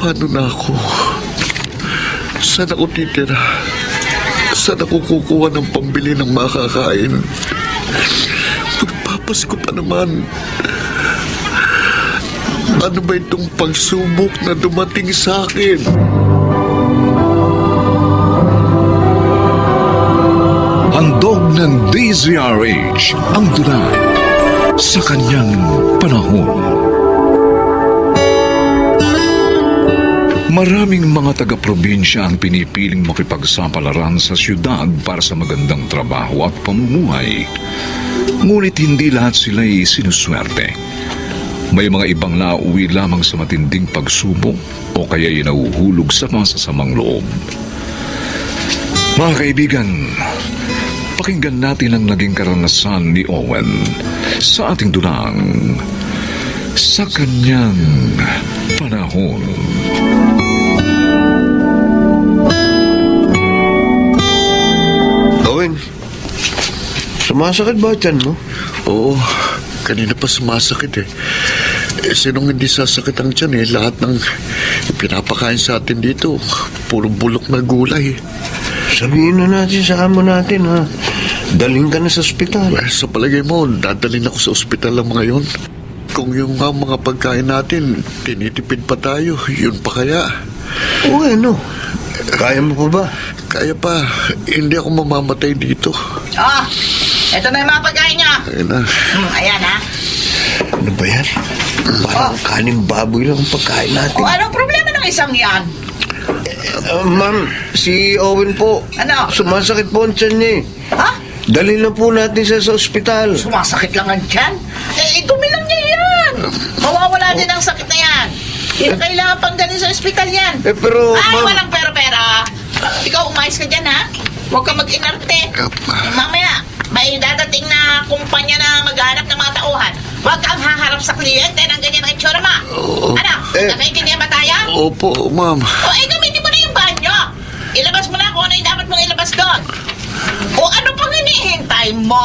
Paano na ako? Saan ako titira? Saan ako kukuha ng pambili ng makakain? Magpapasko pa naman. Ano ba itong pagsubok na dumating sa akin? Handog ng DZRH ang dulang sa kanyang panahon. Maraming mga taga-probinsya ang pinipiling makipagsapalaran sa syudad para sa magandang trabaho at pamumuhay. Ngunit hindi lahat sila'y sinuswerte. May mga ibang nauwi lamang sa matinding pagsubok o kaya'y nahuhulog sa masasamang loob. Mga kaibigan, pakinggan natin ang naging karanasan ni Owen sa ating dunang sa kanyang panahon. Owen, sumasakit ba tiyan mo? Oo, kanina pa sumasakit eh. Sinong hindi sasakit ang tiyan eh? Lahat ng pinapakain sa atin dito, puro bulok na gulay. Sabihin na natin sa amo natin, ha? Daling ka na sa ospital. Sa palagay mo, dadalhin ako sa ospital lang mga yun. Kung yung mga pagkain natin, tinitipid pa tayo, yun pa kaya? Oo, ano? Kaya mo pa ba? Kaya pa, hindi ako mamamatay dito. Oh, eto na yung mga pagkain niya. Ayun na. Ayan, ha? Ano ba yan? Parang kaning baboy lang ang pagkain natin. O, anong problema ng isang yan? Ma'am, si Owen po. Ano? Sumasakit po ang tiyan niya eh. Ha? Dalhin na po natin siya sa ospital. Sumasakit lang ang tiyan? Dumi lang niya yan. Mawawala din ang sakit na yan. Hindi na kailangan pang galing sa ospital yan. Pero, Ay, ma'am... walang pera-pera. Ikaw, umayos ka dyan, ha? Huwag ka mag-inarte. Mamaya, may dadating na kumpanya na maghanap ng mga tauhan. Huwag kang haharap sa kliyente ng ganyan ang itsura mo. Ano? Nakaintindihan ba tayo? Opo, ma'am. O, gamitin mo na yung banyo. Ilabas mo na kung ano yung dapat mong ilabas doon. O, ano pang hinihintay mo?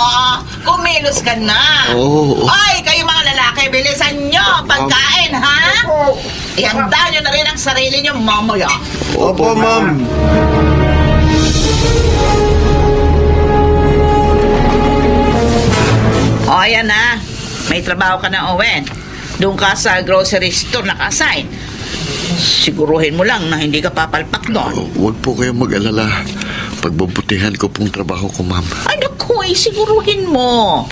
Kumilos ka na. Oo. Ay, kayo mga lalaki, bilisan nyo pagkain, ha? Ihanda nyo na rin ang sarili nyo mamaya. Opo, ma'am. O, ayan na. May trabaho ka na, Owen. Doon ka sa grocery store naka-assign. Siguruhin mo lang na hindi ka papalpak doon. Huwag po kayong mag-alala. Pagbubutihan ko pong trabaho ko, ma'am. Ay, naku, siguruhin mo.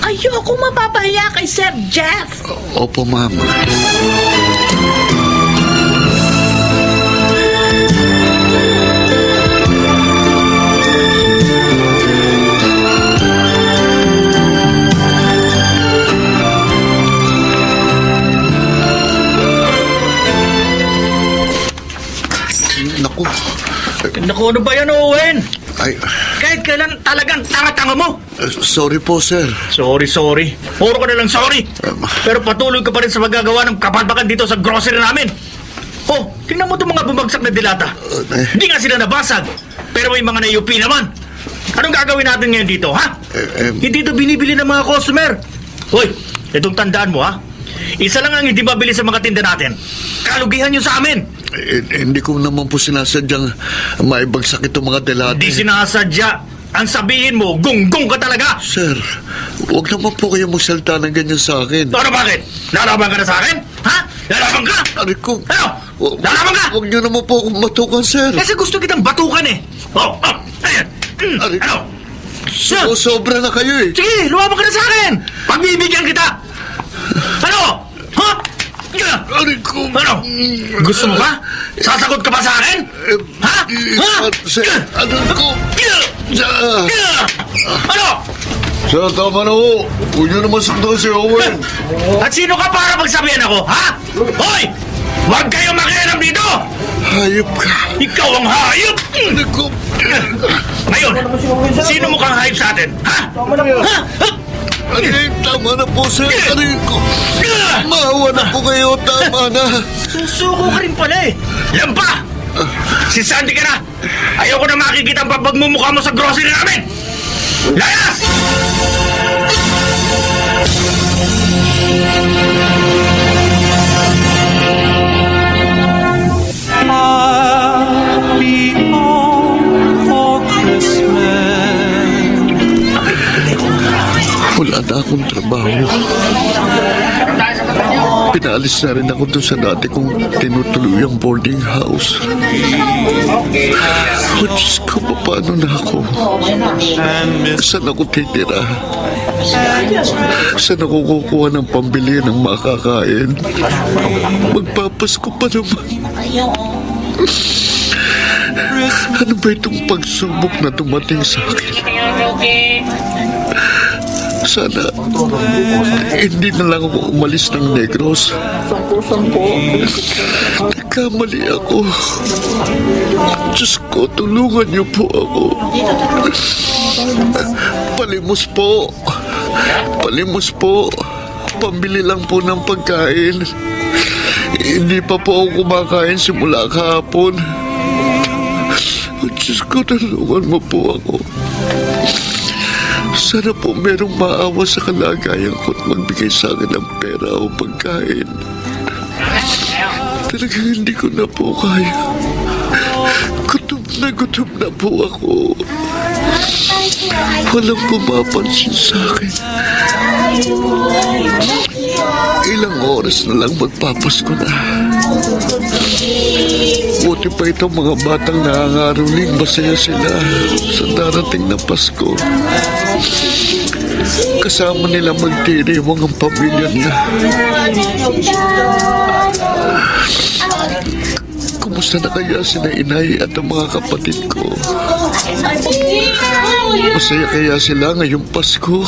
Ayoko mapapahiya kay Sir Jeff. Opo, ma'am. Naku. Naku, ano ba yan, Owen? Ay, Kahit kailan talagang tanga-tanga mo. sorry po, sir. Sorry. Puro ka na lang sorry. Pero patuloy ka pa rin sa magagawa ng kapalpakan dito sa grocery namin. Oh, tingnan mo itong mga bumagsak na dilata. Hindi nga sila nabasag. Pero may mga nayupi naman. Anong gagawin natin ngayon dito, ha? Hindi ito binibili ng mga customer. Hoy, itong tandaan mo, ha? Isa lang ang hindi mabili sa mga tinda natin. Kalugihan nyo sa amin. Hindi ko naman po sinasadyang maibagsak itong mga delate. Hindi sinasadya. Ang sabihin mo, gunggong ka talaga. Sir, huwag naman po kayo magsalita ng ganyan sa akin. Ano bakit? Lalaban ka na sa akin? Ha? Lalaban ka? Aray ko. Ano? Lalaban ka? Huwag niyo naman po akong matukan, sir. Kasi gusto kitang batukan eh. Oh, ayan. Aray ko. Ano? Sobra na kayo eh. Sige, lumaban ka na sa akin. Pagbibigyan kita. Ano? Ha? Aray ko. Ano? Gusto mo ba? Sasagot ka pa sa akin? Ha? Ha? Sir, aray ko. Ano? Sir, tama na ho. Huwag niyo naman saktan si Owen. At sino ka para magsabihan ako, ha? Hoy! Huwag kayong makialam dito! Hayop ka. Ikaw ang hayop! Aray ko. Ngayon, sino mukhang hayop sa atin, ha? Ha? Aray, tama na po, sir. Aray ko. Maawa na po kayo. Tama na. Susuko ka rin pala eh. Lampa! Si Sandy ka na! Ayoko na makikita ang pagmumukha mo sa grocery namin! Layas! Pinalis na rin ako doon sa dati kong tinutuluyang boarding house. Oh, Diyos ko, paano na ako? Saan ako titira? Saan ako kukuha ng pambili ng makakain? Magpapasko pa naman. Ano ba itong pagsubok na dumating sa akin? Sana hindi na lang ako umalis ng Negros. Nagkamali ako. Diyos ko, tulungan niyo po ako. Palimos po. Palimos po. Pambili lang po ng pagkain. Hindi pa po ako kumakain simula kahapon. Diyos ko, tulungan mo po ako. Sana po merong maawa sa kalagayan ko at magbigay sa akin ng pera o pagkain. Talagang hindi ko na po kaya. Gutom na po ako. Walang pumapansin sa akin. Ilang oras na lang magpapasko na. Buti pa itong mga batang nangangaroling masaya sila sa darating na Pasko. Kasama nila magdiriwang ang pamilya niya. Kumusta na kaya sila inay at ang mga kapatid ko? Masaya kaya sila ngayong Pasko?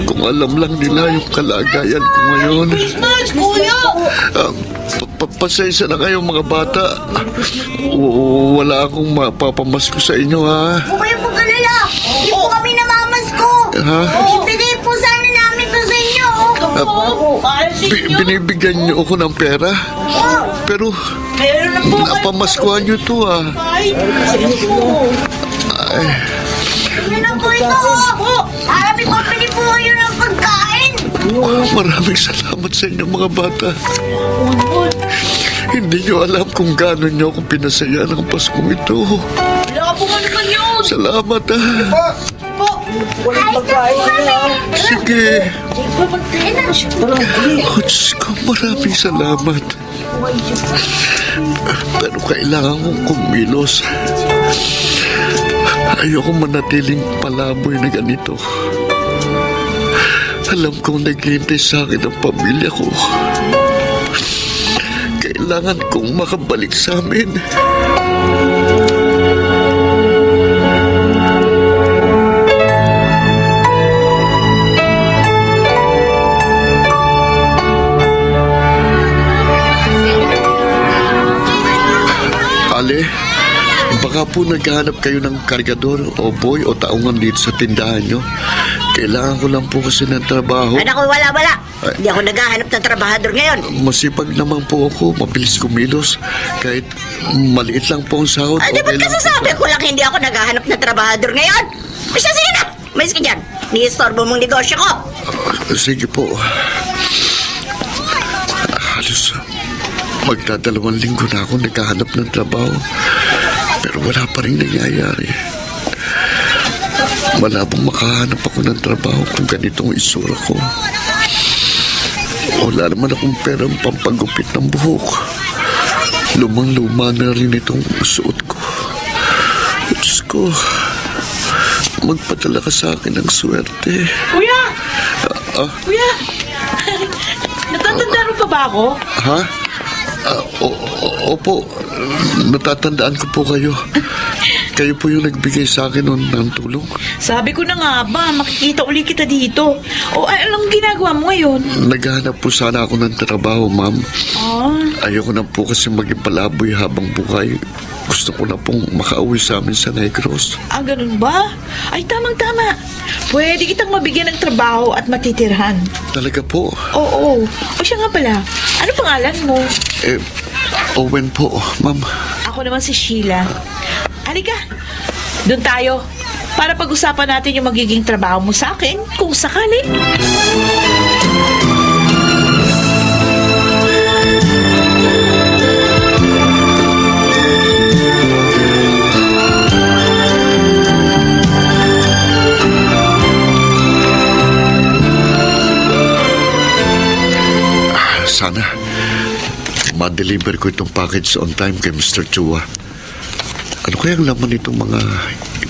Kung alam lang nila yung kalagayan ko ngayon. Pasensya na kayo mga bata. Wala akong mapapamasko sa inyo, ha? Huwag kayo mag-alala. Hindi po kami namamasko. Ha? Ibigay po sana namin to sa inyo. Binibigyan niyo ako ng pera? Pero napamaskuhan niyo to, ha? Ay, Yun na po ito. Para may pabili po kayo ng pagkain. maraming salamat sa inyo mga bata. Hindi niyo alam kung gaano niyo ako pinasaya ng Paskong ito. Wala po naman yun. Salamat, ha? Po. Ayos na po kami. Sige. Oh, Diyos ko, maraming salamat. Pero kailangan kong kumilos. Ayoko manatiling palaboy na ganito. Alam kong naghihintay sa akin ang pamilya ko. Kailangan kong makabalik sa amin. Ale, baka po naghahanap kayo ng kargador o boy o taungan dito sa tindahan nyo. Kailangan ko lang po kasi ng trabaho. Anak ko, wala. Hindi ako naghahanap ng trabahador ngayon. Masipag naman po ako, mabilis kumilos. Kahit maliit lang po ang sahod. Ay, di ba't lang po kasasabi sa- ko lang hindi ako naghahanap ng trabahador ngayon? Basta sige na, mais ka dyan. Ni-istorbo mong negosyo ko. Sige po. Halos magdadalawang linggo na ako naghahanap ng trabaho. Pero wala pa rin nangyayari. Malabong makahanap ako ng trabaho kung ganitong isura ko. Wala naman akong perang pampagupit ng buhok. Lumang-luma na rin itong suot ko. Diyos ko, magpadala ka sa akin ng swerte. Kuya! Ah? Kuya! Natatanda mo pa ba ako? Ha? Opo, natatandaan ko po kayo. Kayo po yung nagbigay sa akin noon ng tulong. Sabi ko na nga ba, makikita uli kita dito. O anong ginagawa mo ngayon? Naghahanap po sana ako ng trabaho, ma'am. Ayoko na po kasi maging palaboy habang buhay. Gusto ko na pong makauwi sa amin sa Negros. Ganun ba? Ay, tamang-tama. Pwede kitang mabigyan ng trabaho at matitirhan. Talaga po? Oo. O siya nga pala, ano pangalan mo? Owen po, ma'am. Ako naman si Sheila. Halika, doon tayo. Para pag-usapan natin yung magiging trabaho mo sa akin, kung sakali. Sana ma-deliver ko itong package on time kay Mr. Chua. Ano kaya ang laman itong mga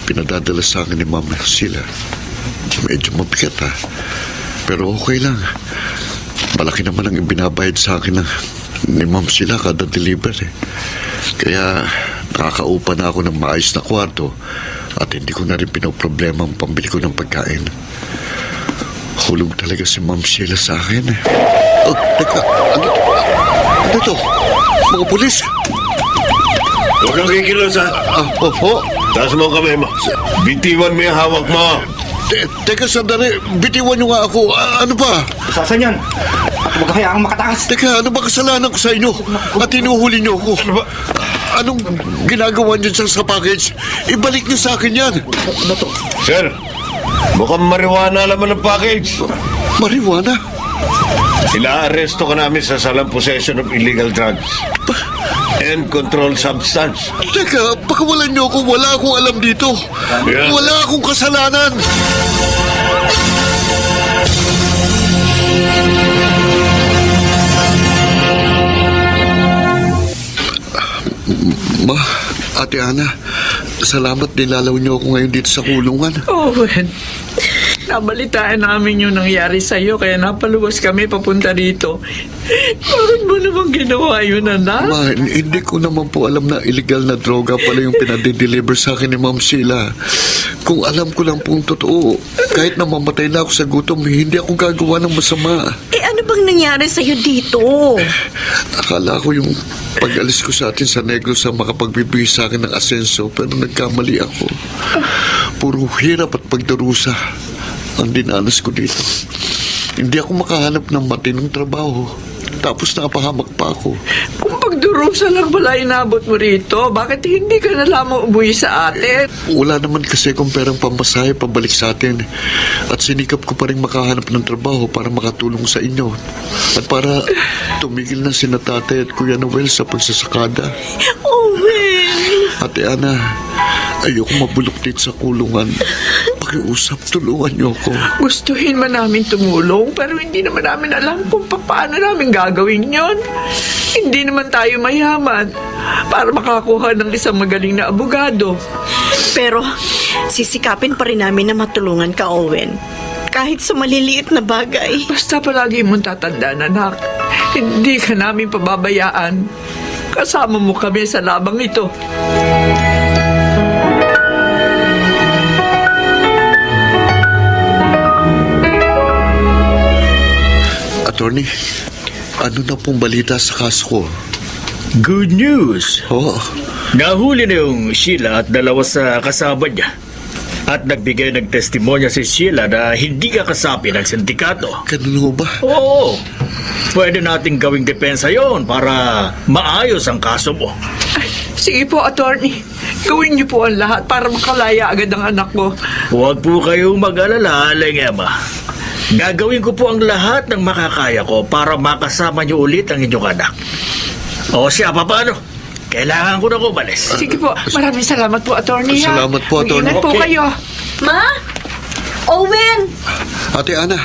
pinadadala sa akin ni Ma'am Sheila? Medyo mabigat ha. Pero okay lang. Malaki naman ang ibinabayad sa akin ni Ma'am Sheila kada deliver eh. Kaya nakakaupa na ako ng maayos na kwarto at hindi ko na rin pinoproblema ang pambili ko ng pagkain. Hulog talaga si Ma'am Sheila sa akin eh. Oh, teka, ano to? Mga pulis? Huwag kang kikilos, ha? Taas mo ang kamay mo. Bitiwan mo yung hawak mo. Teka, sandali. Bitiwan nyo nga ako. Ano ba? Sasan yan? At huwag hayaang makatakas. Teka, ano ba kasalanan ko sa inyo? At hinuhuli nyo ako? Anong ginagawa nyo dyan sa package? Ibalik nyo sa akin yan. Sir, mukhang marijuana laman ng package. Marijuana? Ila-aresto ka namin sa salang possession of illegal drugs and controlled substance. Teka, pakawalan nyo ako. Wala akong alam dito. Yeah. Wala akong kasalanan. Ma, Ate Ana, salamat nilalaw niyo ako ngayon dito sa kulungan. Owen, nabalitaan namin yung nangyari sa'yo kaya napaluwas kami papunta rito. Bakit mo naman ginawa yun, anak? Ma, hindi ko naman po alam na illegal na droga pala yung pinade-deliver sa akin ni Ma'am Sheila. Kung alam ko lang pong totoo, kahit na mamatay na ako sa gutom, hindi ako gagawa ng masama. Ano bang nangyari sa'yo dito? Akala ko yung pag-alis ko sa atin sa Negros sa makapagbibigay sa akin ng asenso, pero nagkamali ako. Puro hirap at pagdarusa ang dinanas ko dito. Hindi ako makahanap ng matinong trabaho. Tapos napahamak pa ako. Kung pagdurusa lang pala inabot mo rito, bakit hindi ka na lamang umuwi sa atin? Wala naman kasi akong perang pamasahe pabalik sa atin. At sinikap ko pa rin makahanap ng trabaho para makatulong sa inyo. At para tumigil na sina Tatay at Kuya Noel sa pagsasakada. Owen! Ate Ana, ayoko mabulok dito sa kulungan. Pakiusap, tulungan niyo ako. Gustuhin man namin tumulong, pero hindi naman namin alam kung paano namin gagawin yon. Hindi naman tayo mayaman para makakuha ng isang magaling na abogado. Pero sisikapin pa rin namin na matulungan ka, Owen. Kahit sa maliliit na bagay. Basta palagi mong tatandaan, anak. Hindi ka namin pababayaan. Kasama mo kami sa labang ito. Attorney, ano na pong balita sa kaso ko? Good news! Oo. Nahuli na yung Sheila at dalawa sa kasama niya. At nagbigay ng testimonya si Sheila na hindi ka kasapi ng sindikato. Ganun ho ba? Oo. Pwede nating gawing depensa yon para maayos ang kaso mo. Ay, sige po, attorney. Gawin niyo po ang lahat para makalaya agad ang anak ko. Huwag po kayong mag-alala, Aling Emma. Gagawin ko po ang lahat ng makakaya ko para makasama niyo ulit ang inyong anak. O siya, paano? Kailangan ko na umalis. Sige po, maraming salamat po, attorney. ha? Salamat po, attorney. Mag-ingat po Okay. kayo. Ma? Owen! Ate Ana,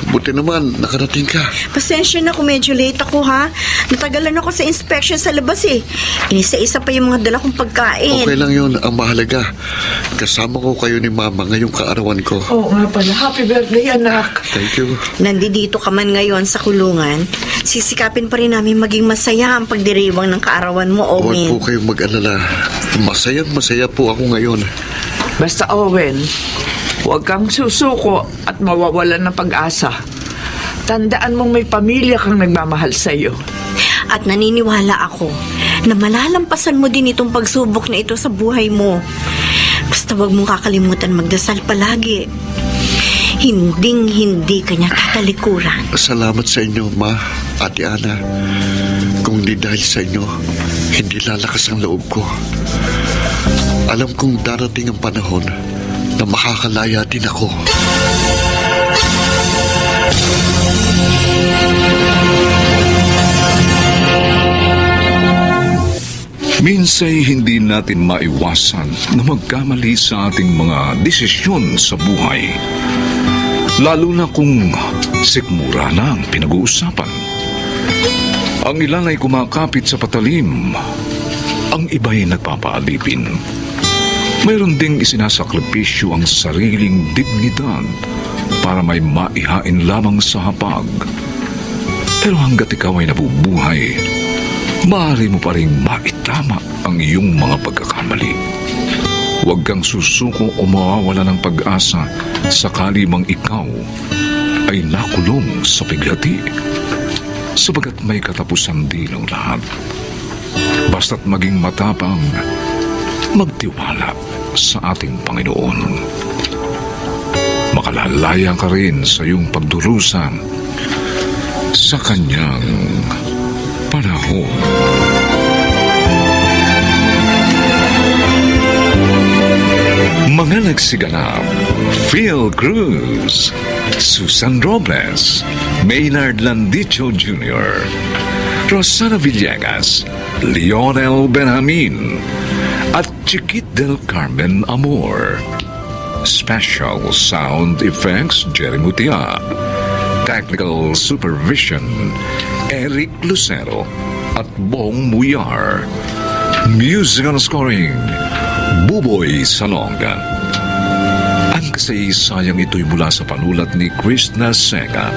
buti naman, nakarating ka. Pasensya na kung medyo late ako, ha? Natagalan ako sa inspection sa labas, eh. Inisa-isa pa yung mga dala kong pagkain. Okay lang yun, ang mahalaga. Kasama ko kayo ni Mama ngayong kaarawan ko. Oo nga pala. Happy birthday, anak. Thank you. Nandito ka man ngayon sa kulungan, sisikapin pa rin namin maging masaya ang pagdiriwang ng kaarawan mo, Huwag Owen. po kayong mag-alala. Masaya po ako ngayon. Basta, Owen, huwag kang susuko at mawawalan ng pag-asa. Tandaan mong may pamilya kang nagmamahal sa'yo. At naniniwala ako na malalampasan mo din itong pagsubok na ito sa buhay mo. Basta huwag mong kakalimutan magdasal palagi. Hinding-hindi kanya tatalikuran. Salamat sa inyo, Ma, Ate Ana. Kung hindi dahil sa inyo, hindi lalakas ang loob ko. Alam kong darating ang panahon na makakalaya din ako. Minsay hindi natin maiwasan na magkamali sa ating mga desisyon sa buhay. Lalo na kung sikmura na ang pinag-uusapan. Ang ilan ay kumakapit sa patalim. Ang iba'y nagpapaalipin. Mayroon ding isinasakripisyo ang sariling dignidad para may maihain lamang sa hapag. Pero hanggat ikaw ay nabubuhay, maaari mo pa rin maitama ang iyong mga pagkakamali. Huwag kang susuko o mawawala ng pag-asa sakali mang ikaw ay nakulong sa pighati. Sabagat may katapusan din ang lahat. Basta't maging matapang, magtiwala sa ating Panginoon. Makalalaya ka rin sa iyong pagdurusa sa Kanyang panahon. Mga nagsiganap: Phil Cruz, Susan Robles, Maynard Landicho Jr., Rosana Villegas, Lionel Benjamin, at Chiquit del Carmen Amor. Special Sound Effects, Jerry Mutia. Technical Supervision, Eric Lucero at Bong Muyar. Musical Scoring, Buboy Salonga. Ang kasaysayang ito'y mula sa panulat ni Krishna Sega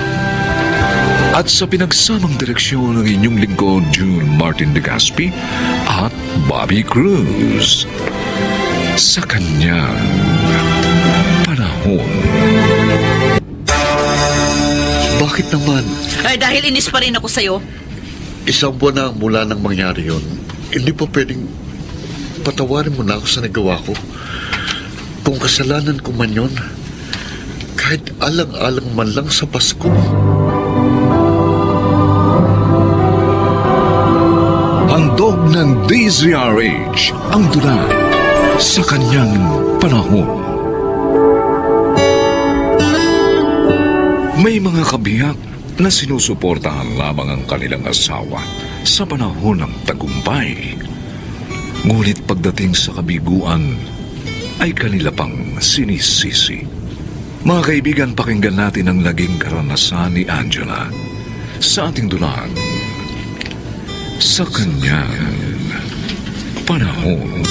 at sa pinagsamang direksyon ng inyong lingkod June Martin de Gaspi at Bobby Cruz. Sa kanyang panahon. Bakit naman? Ay, dahil inis pa rin ako sa'yo. Isang buwan na mula nang mangyari yun. Hindi pa pwedeng patawarin mo na ako sa nagawa ko. Kung kasalanan ko man yun, kahit alang-alang man lang sa Pasko. Handog ng DZRH ang tula sa kanyang panahon. May mga kabiyak na sinusuportahan lamang ang kanilang asawa sa panahon ng tagumpay. Ngunit pagdating sa kabiguan, ay kanila pang sinisisi. Mga kaibigan, pakinggan natin ang naging karanasan ni Angela sa ating dulang sa kanyang panahon.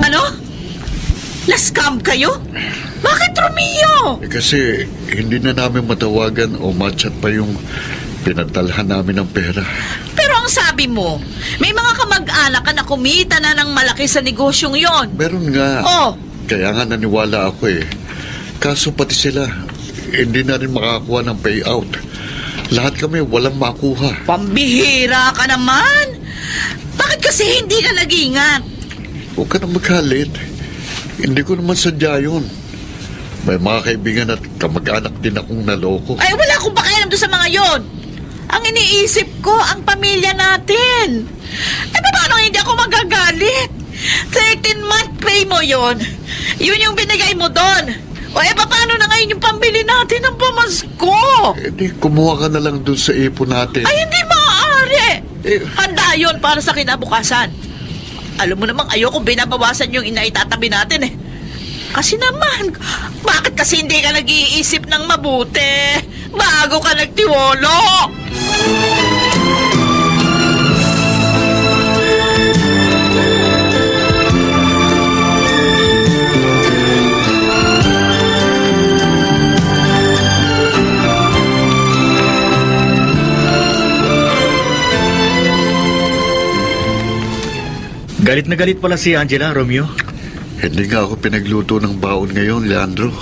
Ano? Laskam kayo? Bakit, Romeo? Kasi hindi na namin matawagan o matchat pa yung pinadalhan namin ng pera. Pero ang sabi mo, may mga kamag-anak ka na kumita na ng malaki sa negosyong yon. Meron nga. Oh, Kaya nga naniwala ako eh. Kaso pati sila, hindi na rin makakuha ng payout. Lahat kami walang makuha. pambihira ka naman. Bakit kasi hindi ka nag-ingat? Huwag ka na maghalit. Hindi ko naman sadya yun. May mga kaibigan at kamag-anak din akong naloko. Ay, wala akong pakialam doon sa mga yon. Ang iniisip ko, ang pamilya natin. Eh, paano hindi ako magagalit? 13-month pay mo yon. Yun yung binigay mo doon. O eh, paano na ngayon yung pambili natin ng pamasko? Eh di, kumuha ka na lang dun sa ipon natin. Ay, hindi maaari. Eh. Handa yun para sa kinabukasan. Alam mo namang ayoko binabawasan yung inaitatabi natin eh. Kasi naman, bakit kasi hindi ka nag-iisip ng mabuti bago ka nagtiwolo? Galit na galit pala si Angela, Romeo. Hindi nga ako pinagluto ng baon ngayon, Leandro.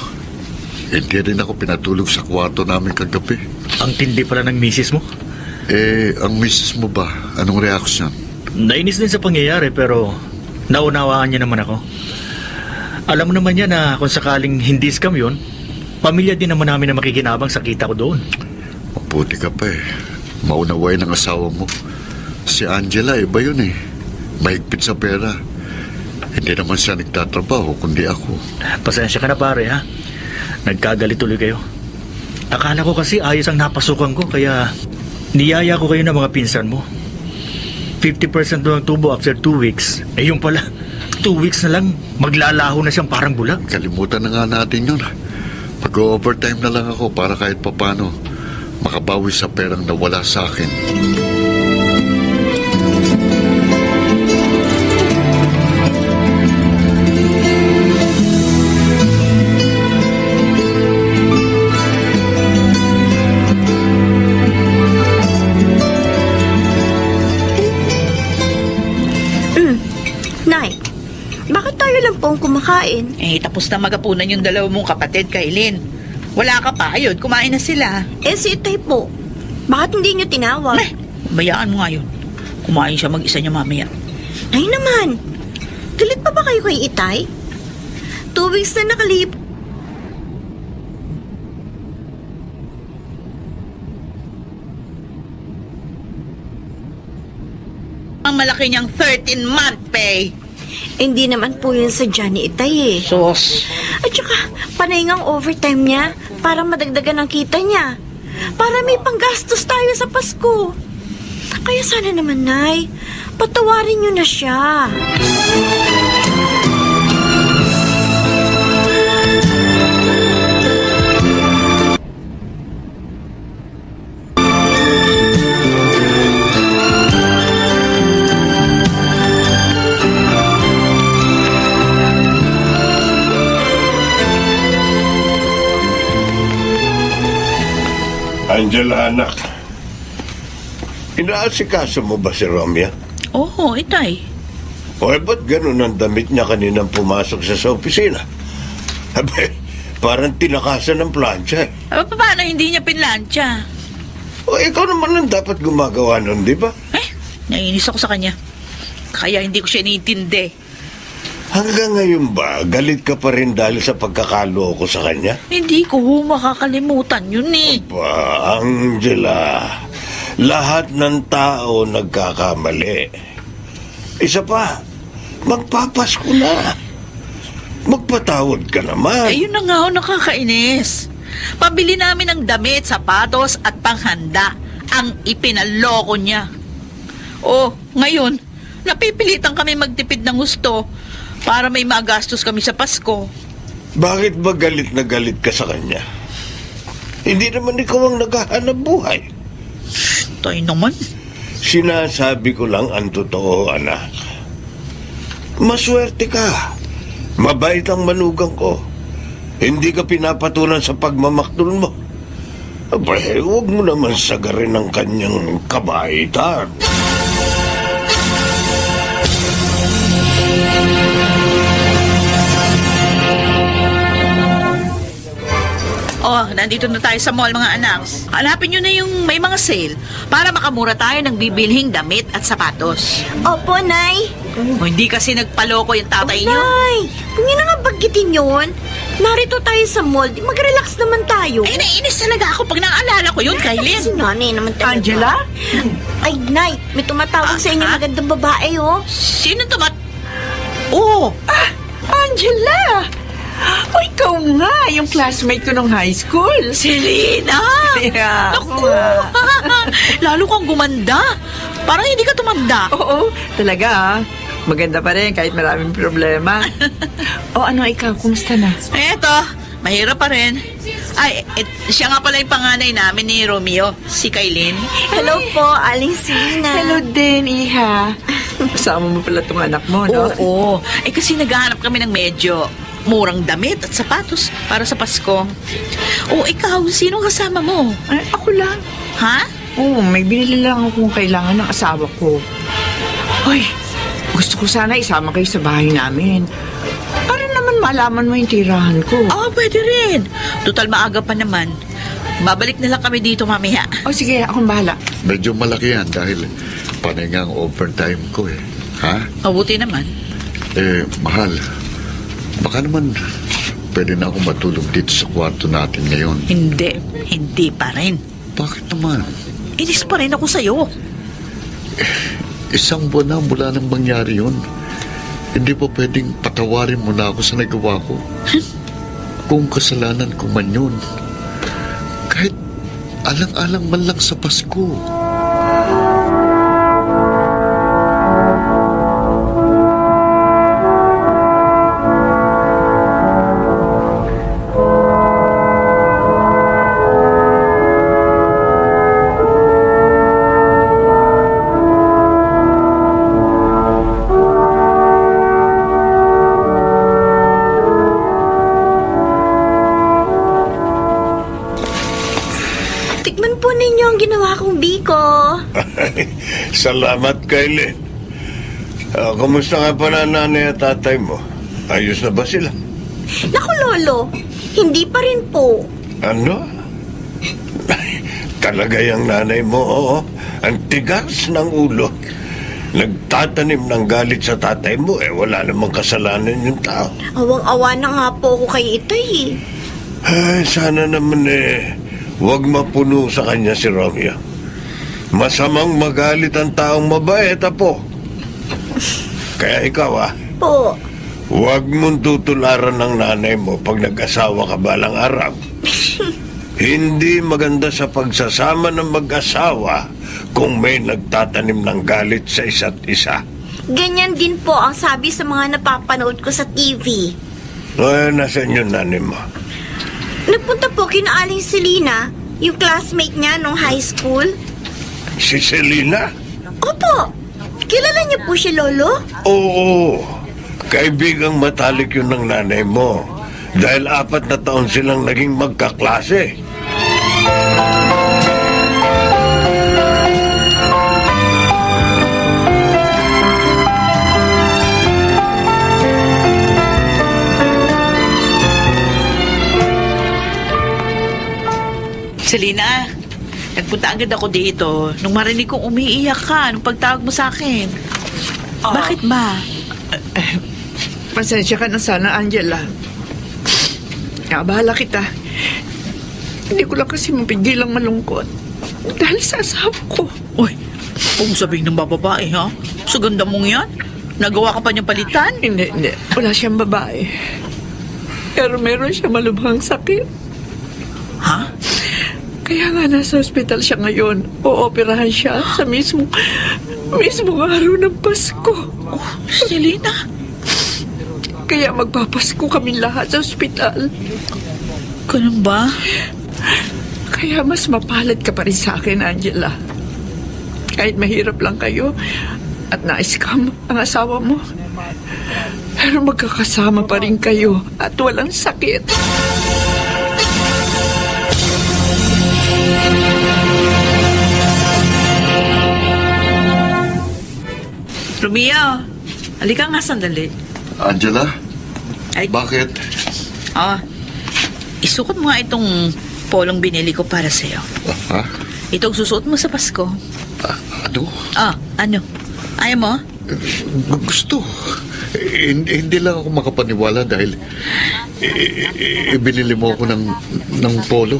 Hindi rin ako pinatulog sa kwarto namin kagabi. Ang tindi pala ng misis mo. Eh, ang misis mo ba? Anong reaksyon? Nainis din sa pangyayari pero naunawaan niya naman ako. Alam mo naman niya na kung sakaling hindi scam yun, pamilya din naman namin na makikinabang sa kita ko doon. Mabuti ka pa eh. Maunaway ng asawa mo. Si Angela, iba yun eh. Mahigpit sa pera. Hindi naman siya nagtatrabaho, kundi ako. Pasensya ka na pare ha. Nagkagalit tuloy kayo. Akala ko kasi ayos ang napasukan ko kaya niyaya ko kayo ng mga pinsan mo. 50% doon ang tubo after 2 weeks. Eh yung pala, 2 weeks na lang maglalaho na siyang parang bulag. Kalimutan na nga natin yun. Mag-overtime na lang ako para kahit papano makabawi sa perang nawala sa akin. Nay, bakit tayo lang po ang kumakain? Eh, tapos na magapunan yung dalawa mong kapatid, Kailin. Wala ka pa, ayun, kumain na sila. Eh si Itay po, bakit hindi niyo tinawag? Eh, bayaan mo nga yun. Kumain siya mag-isa niya mamaya. Ay naman, galit pa ba kayo kay Itay? 2 weeks na nakalip. Ang malaki niyang 13-month pay. Hindi naman po yun sa Johnny Itay eh. Sos. At saka, panay ngang overtime niya para madagdagan ang kita niya. Para may panggastos tayo sa Pasko. Kaya sana naman, Nay, patawarin niyo na siya. Angela, anak. Inaasikaso mo ba si Romeo? Oo, Itay. O ba't ganun ang damit niya kaninang pumasok siya sa opisina? Abay, parang tinakasan ng plancha. Paano hindi niya pinlansya? O ikaw naman ang dapat gumagawa nun, di ba? Eh, naiinis ako sa kanya. Kaya hindi ko siya iniintindi. Hanggang ngayon ba, galit ka pa rin dahil sa pagkakaloko sa kanya? Hindi ko makakalimutan yun eh. Ba, Angela, lahat ng tao nagkakamali. Isa pa, magpapasko na. Magpatawad ka naman. Eh, yun na nga ako nakakainis. Pabili namin ng damit, sapatos at panghanda ang ipinaloko niya. Oh, ngayon, napipilitan kami magtipid ng gusto para may magastos kami sa Pasko. Bakit ba galit na galit ka sa kanya? Hindi naman ikaw ang naghahanap buhay. Tayo naman. Sinasabi ko lang ang totoo, anak. Maswerte ka. Mabait ang manugang ko. Hindi ka pinapatulan sa pagmamaktol mo. Abay, huwag mo naman sagarin ang kanyang kabaitan. Oh, nandito na tayo sa mall, mga anak. Hanapin nyo na yung may mga sale para makamura tayo ng bibilhing damit at sapatos. Opo, Nay. O, hindi kasi nagpaloko yung tatay nyo. Nay, kung yun na nga baggitin yun, narito tayo sa mall, mag-relax naman tayo. Eh, naiinis talaga ako pag naalala ko yun, Si Kailin. Nanay naman talaga. Angela? Ay, Nay, may tumatawag sa inyo magandang babae, oh. Sino tumat... Oh, Angela! O, ikaw nga, yung classmate ko nung high school. si Lina! Yeah, Naku! Lalo kang gumanda. Parang hindi ka tumanda. Oo, talaga maganda pa rin kahit maraming problema. O ano, ikaw, kumusta na? Eto, mahirap pa rin. Ay, siya nga pala yung panganay namin ni Romeo, si Kailin. Hello po, Aling Sina. Hello din, Iha. Kasama mo pala itong anak mo, no? Oo. Eh kasi naghahanap kami ng medyo murang damit at sapatos para sa Pasko. O ikaw, sino kasama mo? Ay, ako lang. Ha? Oo, may binili lang ako kung kailangan ng asawa ko. Hoy, gusto ko sana isama kayo sa bahay namin. Para naman malaman mo yung tirahan ko. Oo, pwede rin. Total maaga pa naman. Babalik na lang kami dito mamaya. O sige, akong bahala. Medyo malaki yan dahil panay nga ang overtime ko eh. Ha? Mabuti naman. Eh, mahal. Baka naman pwede na akong matulog dito sa kwarto natin ngayon. Hindi pa rin. Bakit naman? Inis pa rin ako sa'yo. Isang buwan na mula nang mangyari yun. Hindi pa pwedeng patawarin mo na ako sa nagawa ko. Kung kasalanan ko man yun. Kahit alang-alang man lang sa Pasko. po ninyo ang ginawa kong biko. Salamat, Kylie. Kumusta nga pa na nanay at tatay mo? Ayos na ba sila? Naku, Lolo, hindi pa rin po. Ano? Talaga yung nanay mo, oo. Ang tigas ng ulo. Nagtatanim ng galit sa tatay mo, wala namang kasalanan yung tao. Awang-awa na nga po ako kay Itay eh. Ay, sana naman huwag mapuno sa kanya si Romeo. Masamang magalit ang taong mabait, apo. Kaya ikaw, Po, huwag mong tutularan ng nanay mo pag nag-asawa ka balang araw. Hindi maganda sa pagsasama ng mag-asawa kung may nagtatanim ng galit sa isa't isa. ganyan din po ang sabi sa mga napapanood ko sa TV. Nasaan yung nanay mo? Nagpunta po kina Aling Selena, yung classmate niya nung high school. Si Selena? Opo, kilala niyo po siya, Lolo? Oo, kaibigang matalik yun ng nanay mo. Dahil 4 na taon silang naging magkaklase. Selena, nagpunta agad ako dito nung marinig kong umiiyak ka nung pagtawag mo sa akin. Bakit ba? Pasensya ka na sana, Angela. Bahala kita. Hindi ko lang kasi mapigilang malungkot. Dahil sa asawa ko. Uy, huwag mo sabihin ng bababae, ha? Sa ganda mong yan? Nagawa ka pa niyang palitan? Hindi. Wala siyang babae. Pero meron siya malubhang sakit. Ha? Kaya nga nasa ospital siya ngayon. Ooperahan siya sa mismong araw ng Pasko. Oh, Selena. Kaya magpapasko kami lahat sa ospital. Ganun ba? Kaya mas mapalad ka pa rin sa akin, Angela. Kahit mahirap lang kayo at na-scam ang asawa mo. Pero magkakasama pa rin kayo at walang sakit. Romeo, halika nga sandali. Angela, Ay, bakit? Isukot mo nga itong polong binili ko para sa'yo. Ha? Itong susuot mo sa Pasko. Ano? Ano? Ayaw mo? Gusto. Hindi lang ako makapaniwala dahil ibinili mo ako ng polo.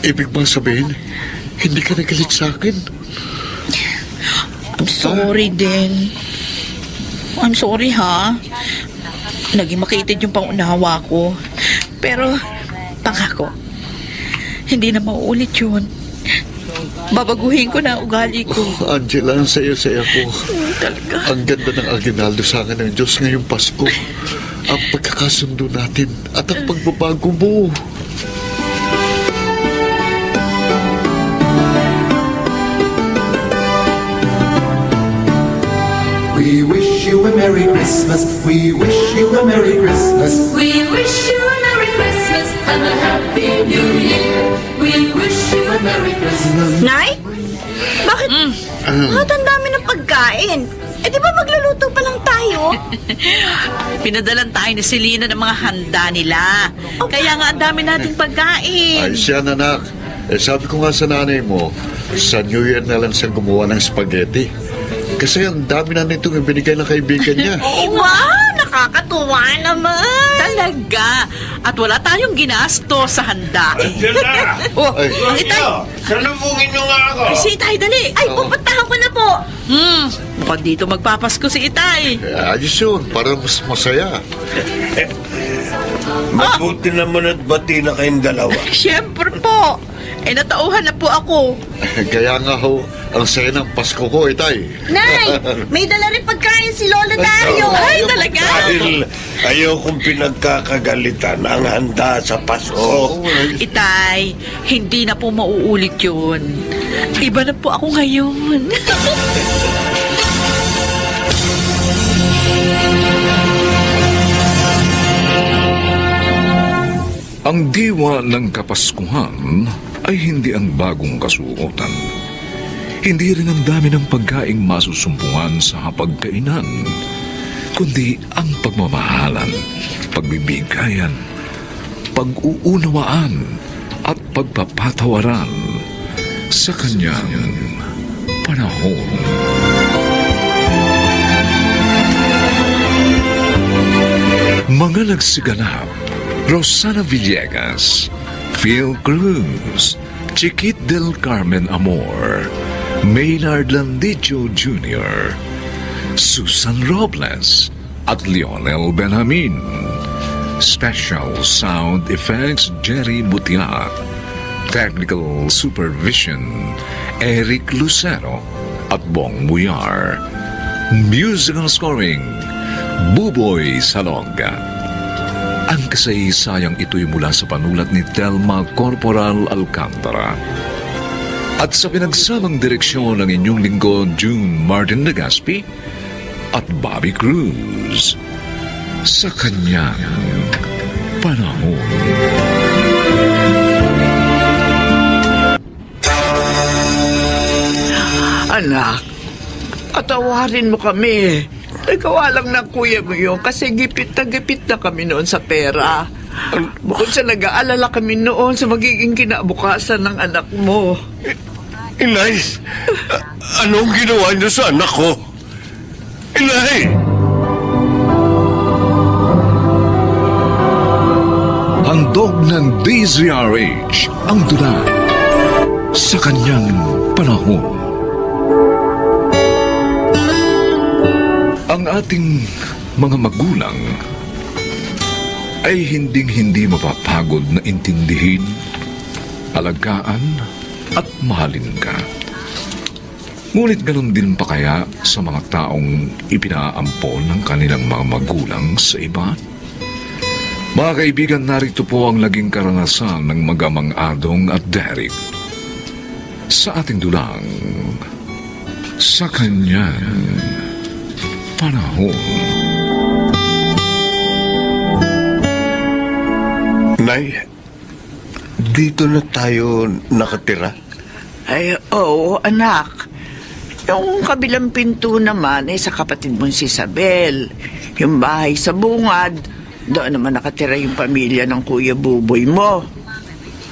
Ibig bang sabihin, hindi ka nagalit sa akin? I'm sorry din. I'm sorry, ha? Naging makitid yung pangunawa ko. Pero, pangako, hindi na mauulit yun. Babaguhin ko na ang ugali ko. Angela, ang saya-saya ko. Talaga. Ang ganda ng aginaldo sa akin ng Diyos ngayong Pasko. Ang pagkakasundo natin at ang pagbabago mo. We wish you a Merry Christmas. We wish you a Merry Christmas. We wish you a Merry Christmas and a Happy New Year. We wish you a Merry Christmas. Nay? Bakit? Bakit ang dami ng pagkain? Di ba magluluto pa lang tayo? Pinadalan tayo ni Selena ng mga handa nila. Kaya nga ang dami nating pagkain. Ay, siya anak. Sabi ko nga sa nanay mo, sa New Year na lang siya gumawa ng spaghetti. Kasi ang dami na nitong ibinigay ng kaibigan niya. Wow! Nakakatuwa naman! Talaga. At wala tayong ginasto sa handa. Angela! Ay, Itay! Salubungin niyo nga ako! Si Itay, dali! Ay, pupuntahan ko na po! Mukhang dito magpapasko si Itay. ayos yun. Para mas masaya. Mabuti naman at bati na kayong dalawa. Siyempre po. Natauhan na po ako. Kaya nga ho, ang saya ng Pasko ko, Itay. Nay! May dala rin pagkain si Lolo Dario! Ay, talaga? Dahil ayokong pinagkakagalitan ang handa sa Pasko. Itay, hindi na po mauulit yun. Iba na po ako ngayon. Ang diwa ng Kapaskuhan ay hindi ang bagong kasuotan. Hindi rin ang dami ng pagkaing masusumpungan sa hapagkainan, kundi ang pagmamahalan, pagbibigayan, pag-uunawaan at pagpapatawaran sa kanyang panahon. Mga nagsiganap: Rosana Villegas, Phil Cruz, Chiquit del Carmen Amor, Maynard Landicho Jr., Susan Robles, at Lionel Benjamin. Special Sound Effects Jerry Butia. Technical Supervision Eric Lucero at Bong Muyar. Musical Scoring Buboy Salonga. Ang kasaysayang ito'y mula sa panulat ni Telma Corporal Alcantara. At sa pinagsamang direksyon ng inyong lingkod June Martin Legaspi at Bobby Cruz sa kanyang panahon. Anak, patawarin mo kami. Nagawa lang ng kuya mo yun kasi gipit na kami noon sa pera. Bukod sa nag-aalala kami noon sa magiging kinabukasan ng anak mo. Inay, anong ginawa niyo sa anak ko? Inay! Handog ng DZRH ang tula sa kanyang panahon. Ang ating mga magulang ay hinding-hindi mapapagod na intindihin, alagaan at mahalin ka. Ngunit ganun din pa kaya sa mga taong ipinaampon ng kanilang mga magulang sa iba? Mga kaibigan, narito po ang naging karanasan ng mag-amang Adong at Derek sa ating dulang sa kanyang panahon. Nay, dito na tayo nakatira? Ay, oo, anak. Yung kabilang pinto naman ay sa kapatid mong si Isabel. Yung bahay sa bungad, doon naman nakatira yung pamilya ng Kuya Buboy mo.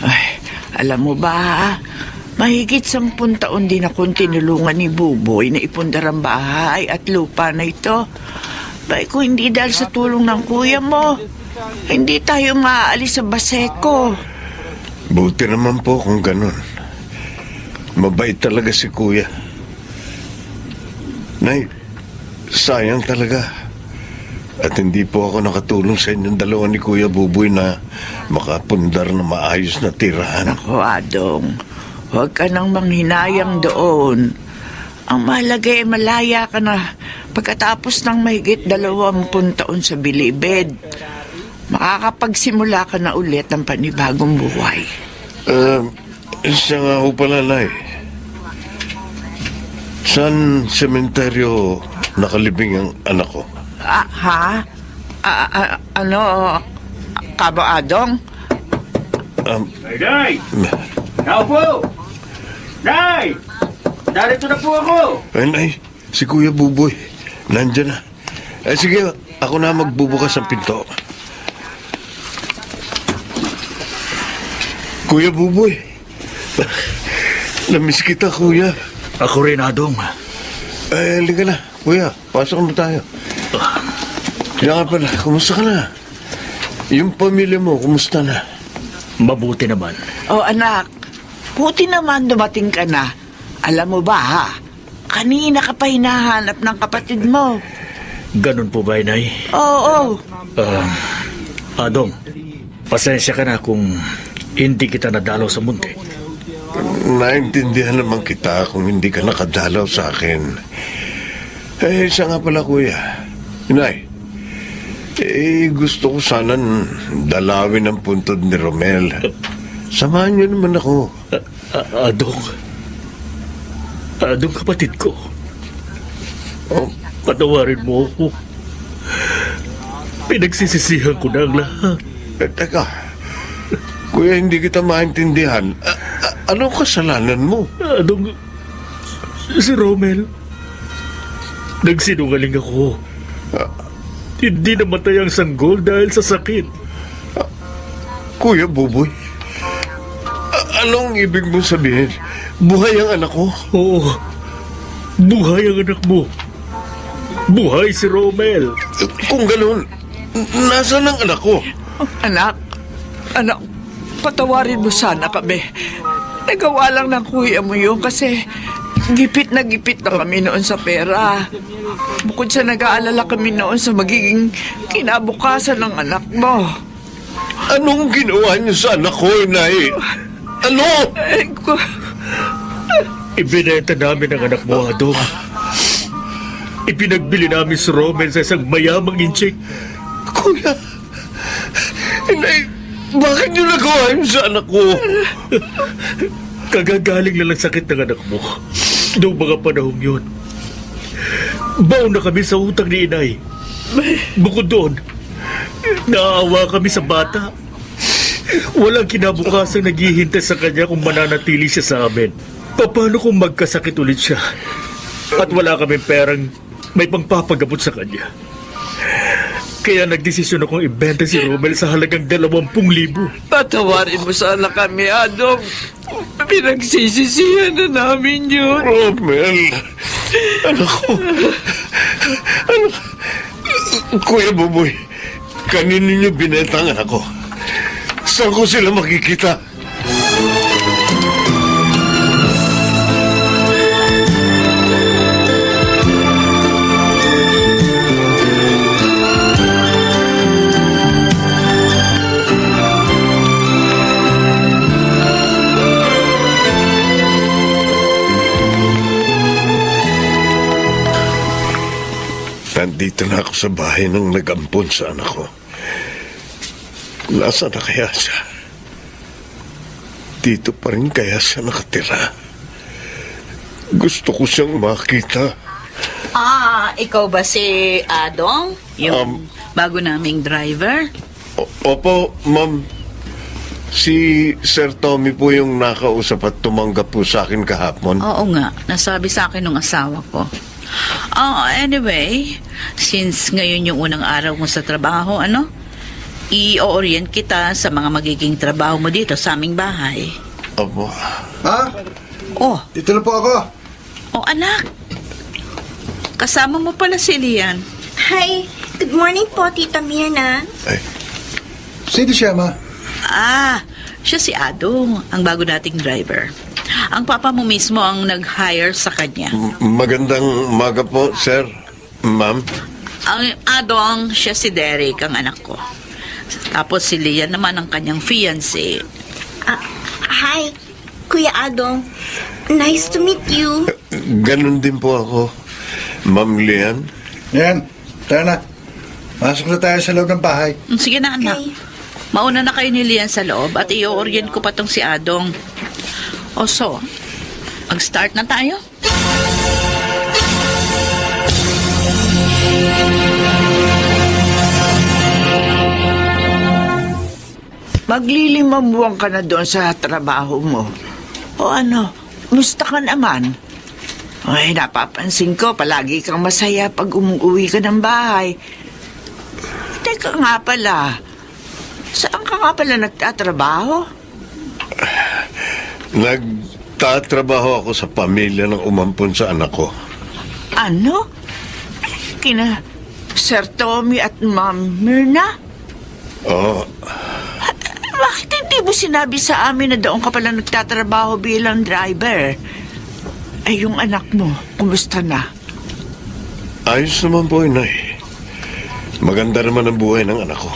Ay, alam mo ba, mahigit 10 taon din akong tinulungan ni Buboy na ipundar ang bahay at lupa na ito. Bay, kung hindi dahil sa tulong ng kuya mo, hindi tayo maaalis sa Baseco. Buti naman po kung ganun. Mabait talaga si kuya. Nay, sayang talaga. At hindi po ako nakatulong sa inyong dalawa ni Kuya Buboy na makapundar na maayos na tirahan. Ako, Adong, huwag ka nang manghinayang doon. Ang mahalaga ay malaya ka na pagkatapos ng mahigit 20 taon sa bilibid. Makakapagsimula ka na ulit ng panibagong buhay. Siya nga ho pala, Nay. Saan sementeryo nakalibing ang anak ko? Ha? Ano? Kabo, Adong? Day! Tao po! Day! Narito na po ako! Ay, Nay, si Kuya Buboy. Nandyan na. Sige, ako na magbubukas ng pinto. Kuya Buboy. Namiss kita, Kuya. Ako rin, Adong. Halika na. Kuya, pasok na tayo. Kaya nga pala, kumusta ka na? Yung pamilya mo, kumusta na? Mabuti naman. Oh, anak, buti naman dumating ka na. Alam mo ba, ha? Kanina ka pa hinahanap ng kapatid mo. Ganun po ba, Inay? Oo. Adong, pasensya ka na kung hindi kita nadalaw sa munti. Naintindihan naman kita kung hindi ka nakadalaw sa akin. Siya nga pala, Kuya. Inay, gusto ko sana dalawin ang puntod ni Romel. Samahan niyo naman ako. Adong kapatid ko. Oh, Patawarin mo ako. Pinagsisisihan ko na ang lahat. teka, Kuya, hindi kita maintindihan. Anong kasalanan mo? Anong... Si Romel. Nagsinungaling ako. Hindi namatay ang sanggol dahil sa sakit. Kuya Buboy, anong ibig mo sabihin? Buhay ang anak ko? Oo. Buhay ang anak mo. Buhay si Romel. Kung ganun, nasaan ang anak ko? Anak, patawarin mo sana kami. Nagawa lang ng kuya mo yun kasi gipit na kami noon sa pera. Bukod sa nag-aalala kami noon sa magiging kinabukasan ng anak mo. Anong ginawa niyo sa anak ko, Inay? Ano? Ibinenta namin ang anak mo, Adong. Ipinagbili namin si Romel sa isang mayamang inchik. Kuya, Inay, bakit niyo nagawa yun sa anak ko? Kagagaling lang ang sakit ng anak mo. Noong mga panahong yun. Baon na kami sa utang ni Inay. Bukod doon, naawa kami sa bata. Walang kinabukasang naghihintay sa kanya kung mananatili siya sa amin. Paano kung magkasakit ulit siya? At wala kaming perang may pangpapagamot sa kanya. Kaya nagdesisyon akong ibenta si Romel sa halagang 20,000. Patawarin mo sana kami, Adong. Pinagsisisihan na namin yun. Romel, anak ko. Kuya Buboy, kanino niyo binenta ang anak ko? Saan ko sila makikita? Nandito na ako sa bahay ng nag-ampon sa anak ko. Nasaan na kaya siya? Dito pa rin kaya siya nakatira? Gusto ko siyang makita. Ikaw ba si Adong? Yung bago naming driver? Opo, ma'am. Si Sir Tommy po yung nakausap at tumanggap po sa akin kahapon. Oo nga, nasabi sa akin ng asawa ko. Anyway, since ngayon yung unang araw mo sa trabaho, i-orient kita sa mga magiging trabaho mo dito sa aming bahay. Opo. Ha? Oh, Dito na po ako. anak. Kasama mo pala si Lian. Hi, good morning po, Tita Mirna. Sino siya, ma? Siya si Adong, ang bago nating driver. Ang papa mo mismo ang nag-hire sa kanya. Magandang umaga po, sir. Ma'am. Ang Adong, siya si Derek, ang anak ko. Tapos si Lian naman ang kanyang fiancé. Hi, Kuya Adong. Nice to meet you. Ganun din po ako. Ma'am Lian. Yan, tara na. Masok na tayo sa loob ng bahay. Sige na, anak. Okay. Mauna na kayo ni Lian sa loob at i-orient ko pa tong si Adong. So, mag-start na tayo? Maglilimang buwan ka na doon sa trabaho mo. O musta ka naman? Ay, napapansin ko, palagi kang masaya pag umuwi ka ng bahay. Teka nga pala, saan ka nga pala nagtatrabaho? Nagtatrabaho ako sa pamilya ng umampon sa anak ko. Ano? Kina Sir Tommy at Ma'am Mirna? Oo. Bakit hindi mo sinabi sa amin na doon ka pala nagtatrabaho bilang driver? Ay, yung anak mo, kumusta na? Ayos naman po, Inay. Maganda naman ang buhay ng anak ko.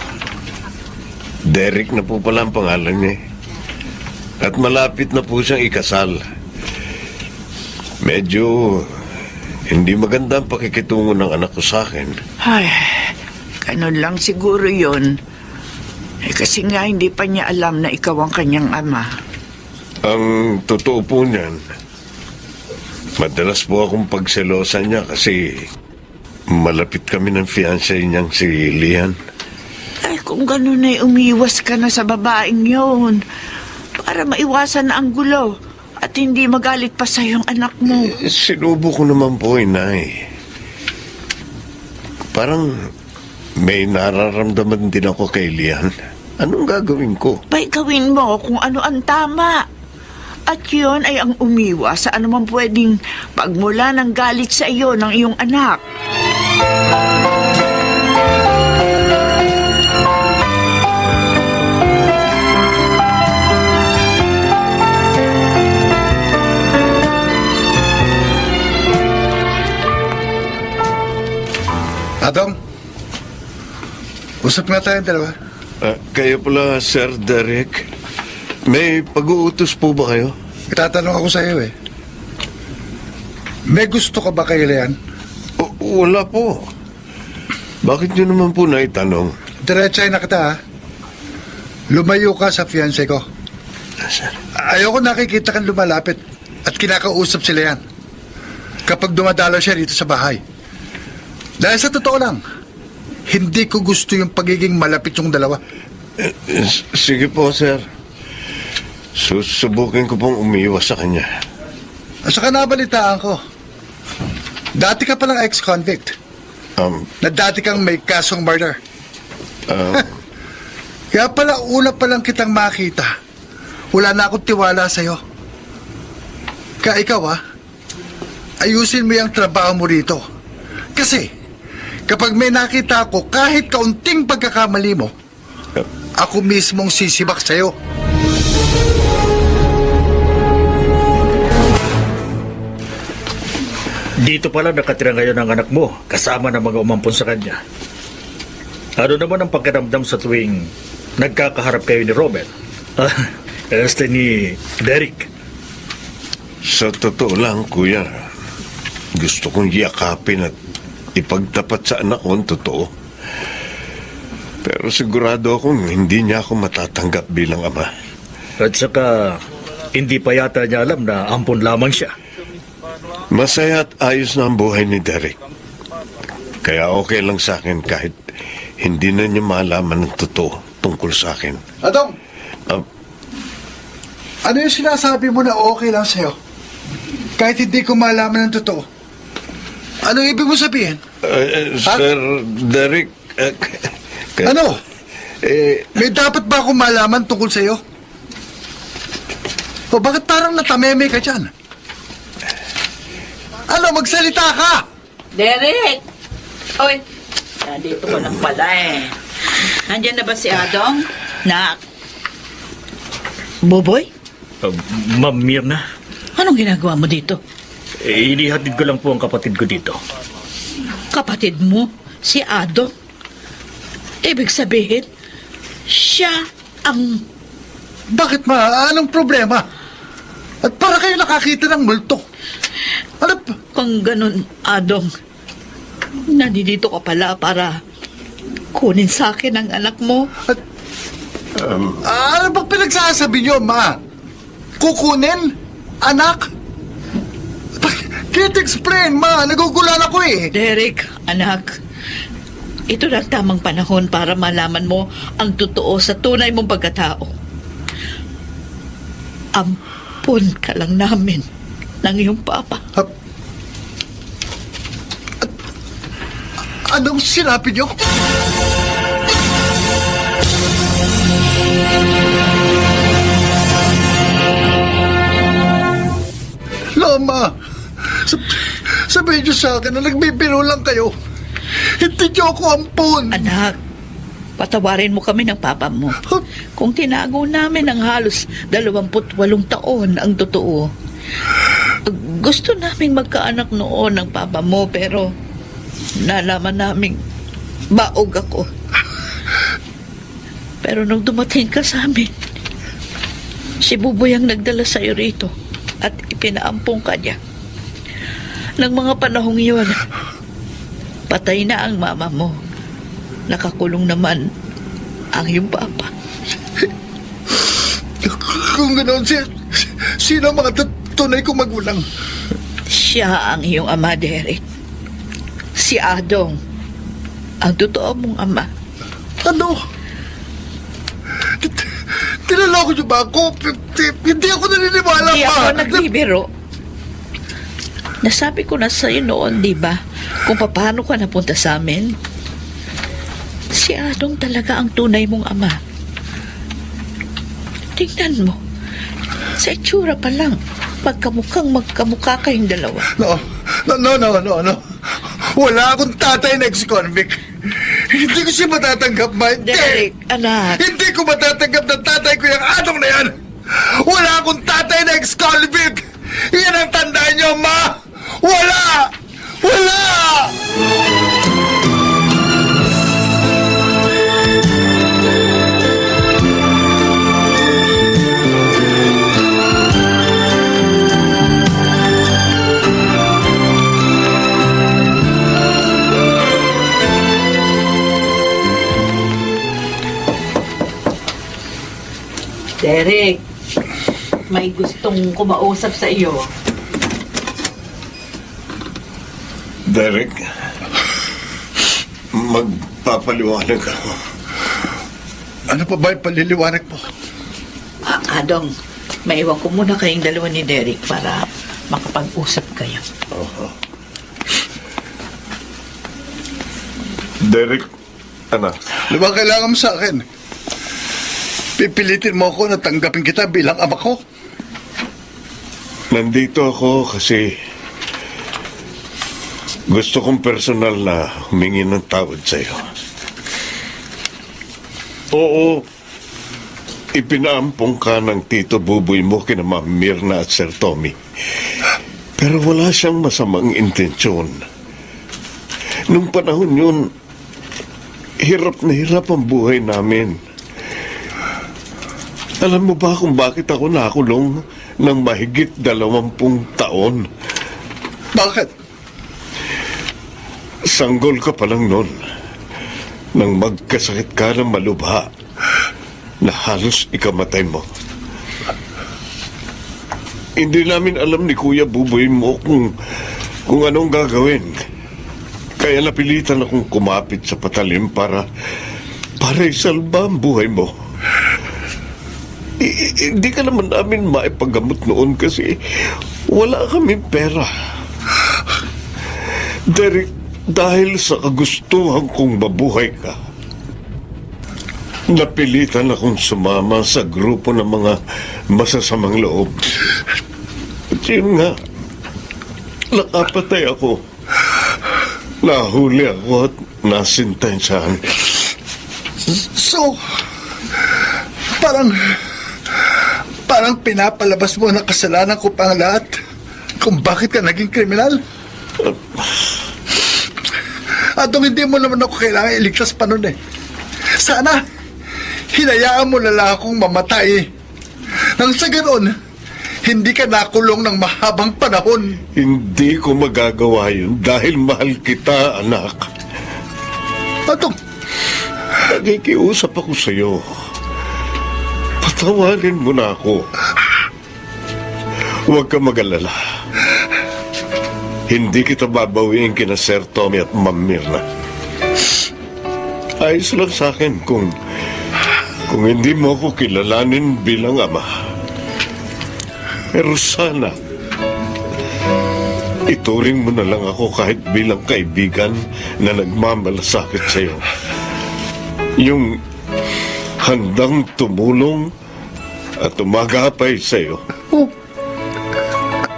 Derek na po pala ang pangalan niya. At malapit na po siyang ikasal. Medyo hindi maganda ang pakikitungo ng anak ko sa akin. Ay, ganun lang siguro yun. Kasi nga hindi pa niya alam na ikaw ang kanyang ama. Ang totoo po niyan, madalas po akong pagselosan niya kasi malapit kami ng fiancé niyang si Lian. Ay, kung ganun ay umiwas ka na sa babaeng yun para maiwasan na ang gulo at hindi magalit pa sa yung anak mo. Sinubo ko naman po, Inay. Parang may nararamdaman din ako kay Lian. Anong gagawin ko? Bay, gawin mo kung ano ang tama. At yun ay ang umiwas sa anumang pwedeng pagmula ng galit sa iyo ng iyong anak. Adong, usap nga tayong dalawa. Kayo pala, Sir Derek. May pag-uutos po ba kayo? Itatanong ako sa iyo eh. May gusto ka ba kay Leanne? Wala po. Bakit nyo naman po naitanong? Diretsahin na kita ha. Lumayo ka sa fiancé ko. Ayoko nakikita kang lumalapit at kinakausap si Leanne kapag dumadalaw siya dito sa bahay. Dahil sa totoo lang, hindi ko gusto yung pagiging malapit yung dalawa. Sige po, sir. Susubukin ko pong umiwas sa kanya. At saka nabalitaan ko, dati ka palang ex-convict. Na dati kang may kasong murder. Kaya pala una pa lang kitang makita, wala na akong tiwala sa'yo. Kaya ikaw ayusin mo yung trabaho mo rito. Kasi, kapag may nakita ako kahit kaunting pagkakamali mo, ako mismong sisibak sa'yo. Dito pala nakatira ngayon ang anak mo, kasama ng mga umampon sa kanya. Ano naman ang pagkaramdam sa tuwing nagkakaharap kayo ni Robert? Este ni Derek. Sa totoo lang, kuya, gusto kong yakapin at ipagtapat sa anak ko ang totoo. Pero sigurado akong hindi niya ako matatanggap bilang ama. At saka, hindi pa yata niya alam na ampon lamang siya. Masaya at ayos na ang buhay ni Derek. Kaya okay lang sa akin kahit hindi na niya malaman ang totoo tungkol sa akin. Adong! Ano yung sinasabi mo na okay lang sa'yo? Kahit hindi ko malaman ang totoo. Ano ibig mo sabihin? Sir Derek... Ano? May dapat ba akong malaman tungkol sa'yo? O bakit parang natameme ka dyan? Ano, magsalita ka! Derek! Oy, nandito ko lang pala eh. Nandiyan na ba si Adong? Nak? Boboy? Ma'am Mirna, Anong ginagawa mo dito? inihatid ko lang po ang kapatid ko dito. Kapatid mo, si Adong? Ibig sabihin, siya ang... Bakit ma? Anong problema? At para kayo nakakita ng multo. Ano pa? Kung ganun, Adong, nandito ka pala para kunin sa akin ang anak mo. At, ano bang pinagsasabi niyo, ma? Kukunin? Anak? Can't explain, ma. Nagugulan ako eh. Derek, anak, ito na ang tamang panahon para malaman mo ang totoo sa tunay mong pagkatao. Ampun ka lang namin ng iyong papa. Anong sinabi niyo? Lama, sabihin niyo sa akin na nagbibiro lang kayo. Hindi niyo ako ampun. Anak, patawarin mo kami ng papa mo. Kung tinago namin ng halos 28 taon ang totoo. Gusto naming magkaanak noon ng papa mo pero nalaman naming baog ako. Pero nung dumating ka sa amin, si Buboy ang nagdala sa'yo rito at ipinaampong ka niya. Nang mga panahong iyon, patay na ang mama mo. Nakakulong naman ang iyong papa. Kung ganoon, sino ang mga tunay kong magulang? Siya ang iyong ama, Derek. Si Adong, ang totoo mong ama. Ano? Tinaloko niyo ba ako? Hindi ako naniniwala Hindi pa. ako nagbibiro. Nasabi ko na sa'yo noon, di ba? Kung paano ka napunta sa amin. Si Adong talaga ang tunay mong ama. Tingnan mo. Sa itsura pa lang, magkamukha kayong dalawa. No. Wala akong tatay na ex-convict. Hindi ko siya matatanggap, Ma. Hindi. Derek, anak. Hindi ko matatanggap na tatay ko yung Adong na yan. Wala akong tatay na ex-convict. Yan ang tandaan niyo, Ma. Wala! Wala! Derek, may gustong kumausap sa iyo. Derek, magpapaliwanag ako. Ano pa ba yung paliliwanag mo? Adong, maiwan ko muna kayong dalawa ni Derek para makapag-usap kayo. Derek, anak. Ano ba kailangan mo sa akin? Pipilitin mo ako na tanggapin kita bilang ama ko? Nandito ako kasi gusto kong personal na humingi ng tawad sa'yo. Oo, ipinaampong ka ng Tito Buboy mo kina Ma'am Mirna at Sir Tommy. Pero wala siyang masamang intensyon. Nung panahon yun, hirap na hirap ang buhay namin. Alam mo ba kung bakit ako nakulong ng mahigit 20 taon? Bakit? Sanggol ka pa lang noon nang magkasakit ka ng malubha na halos ikamatay mo. Hindi namin alam ni Kuya Buboy mo kung anong gagawin. Kaya napilitan akong kumapit sa patalim para isalba ang buhay mo. Hindi ka naman namin maipagamot noon kasi wala kaming pera. Derek, dahil sa kagustuhan kong mabuhay ka, napilitan akong sumama sa grupo ng mga masasamang loob. At yun nga, nakapatay ako. Nahuli ako at nasintensyahan. So, parang pinapalabas mo na kasalanan ko pa ang lahat kung bakit ka naging kriminal? At hindi mo naman ako kailangan iligtas pa nun eh. Sana, hinayaan mo na lang akong mamatay. Nang sa ganoon, hindi ka nakulong ng mahabang panahon. Hindi ko magagawa yun dahil mahal kita, anak. Atong, nakikiusap ako sa'yo. Patawarin mo na ako. Huwag ka mag-alala. Hindi kita babawiin kina Sir Tommy at Ma'am Mirna. Ayos lang sa akin kung hindi mo ako kilalanin bilang ama. Pero sana, ituring mo na lang ako kahit bilang kaibigan na nagmamalasakit sa'yo. Yung handang tumulong at umagapay sa'yo.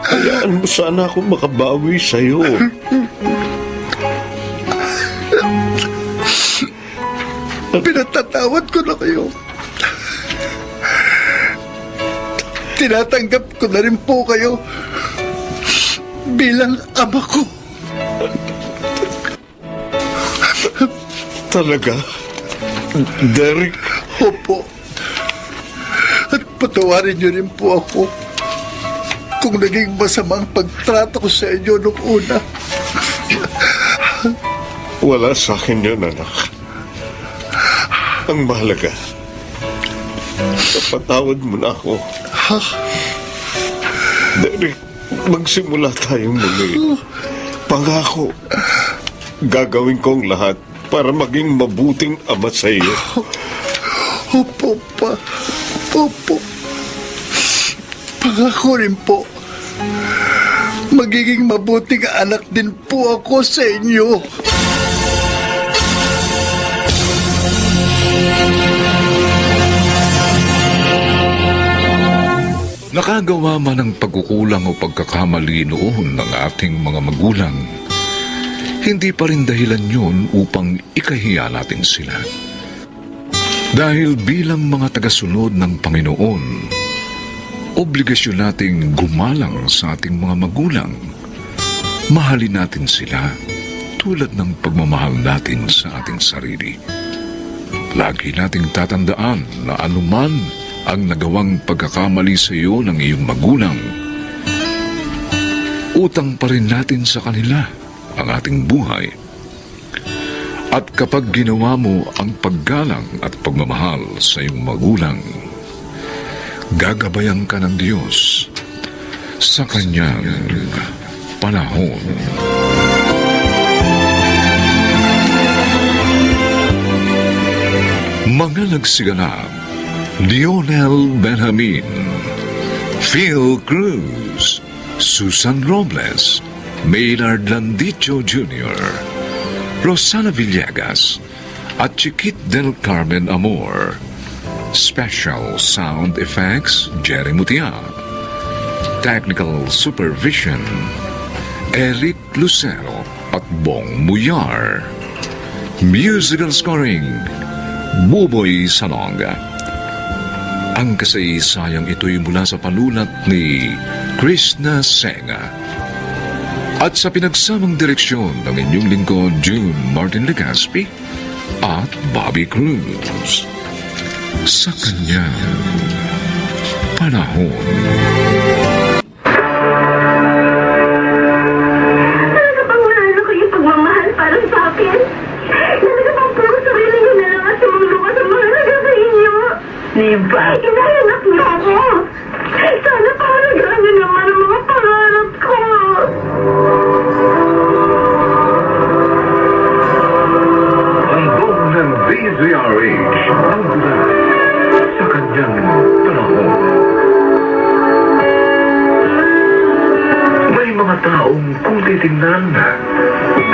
Hayaan mo sana ako makabawi sa'yo. Pinatatawad ko na kayo. Tinatanggap ko na rin po kayo bilang ama ko. Talaga? Derek? Opo. At patawarin niyo rin po ako kung naging masamang pagtrato ko sa inyo nung una. Wala sa akin yun, anak. Ang mahalaga, napatawad mo na ako. Derek, magsimula tayong muli. Pangako, gagawin ko ang lahat para maging mabuting ama sa iyo. Opo, pa. Opo. Pangako rin po. Magiging mabuting anak din po ako sa inyo. Nakagawa man ng pagkukulang o pagkakamali noon ng ating mga magulang, hindi pa rin dahilan yun upang ikahiya natin sila. Dahil bilang mga tagasunod ng Panginoon, obligasyon nating gumalang sa ating mga magulang. Mahalin natin sila tulad ng pagmamahal natin sa ating sarili. Lagi nating tatandaan na anuman ang nagawang pagkakamali sa iyo ng iyong magulang, utang pa rin natin sa kanila ang ating buhay. At kapag ginawa mo ang paggalang at pagmamahal sa iyong magulang, gagabayan ka ng Diyos sa kanyang panahon. Mga nagsiganap: Lionel Benjamin, Phil Cruz, Susan Robles, Maynard Landicho Jr., Rosana Villegas, at Chiquit del Carmen Amor. Special Sound Effects, Jerry Mutia. Technical Supervision, Eric Lucero at Bong Muyar. Musical Scoring, Buboy Salonga. Ang kasaysayang ito'y mula sa panulat ni Krishna Senga. At sa pinagsamang direksyon ng inyong lingkod, June Martin Legaspi at Bobby Cruz. Sa kanyang panahon. Talaga bang wala na kayong pagmamahal para sa akin? Talaga bang puro sarili niyo na lang at sumulo ka sa mga naga sa inyo? Nimpa, inahanap niyo ako. Sana pahalagaan niyo naman ang mga pangarap ko. Handog ng DZRH ang mula sa kanyang panahon. May mga taong kung titingnan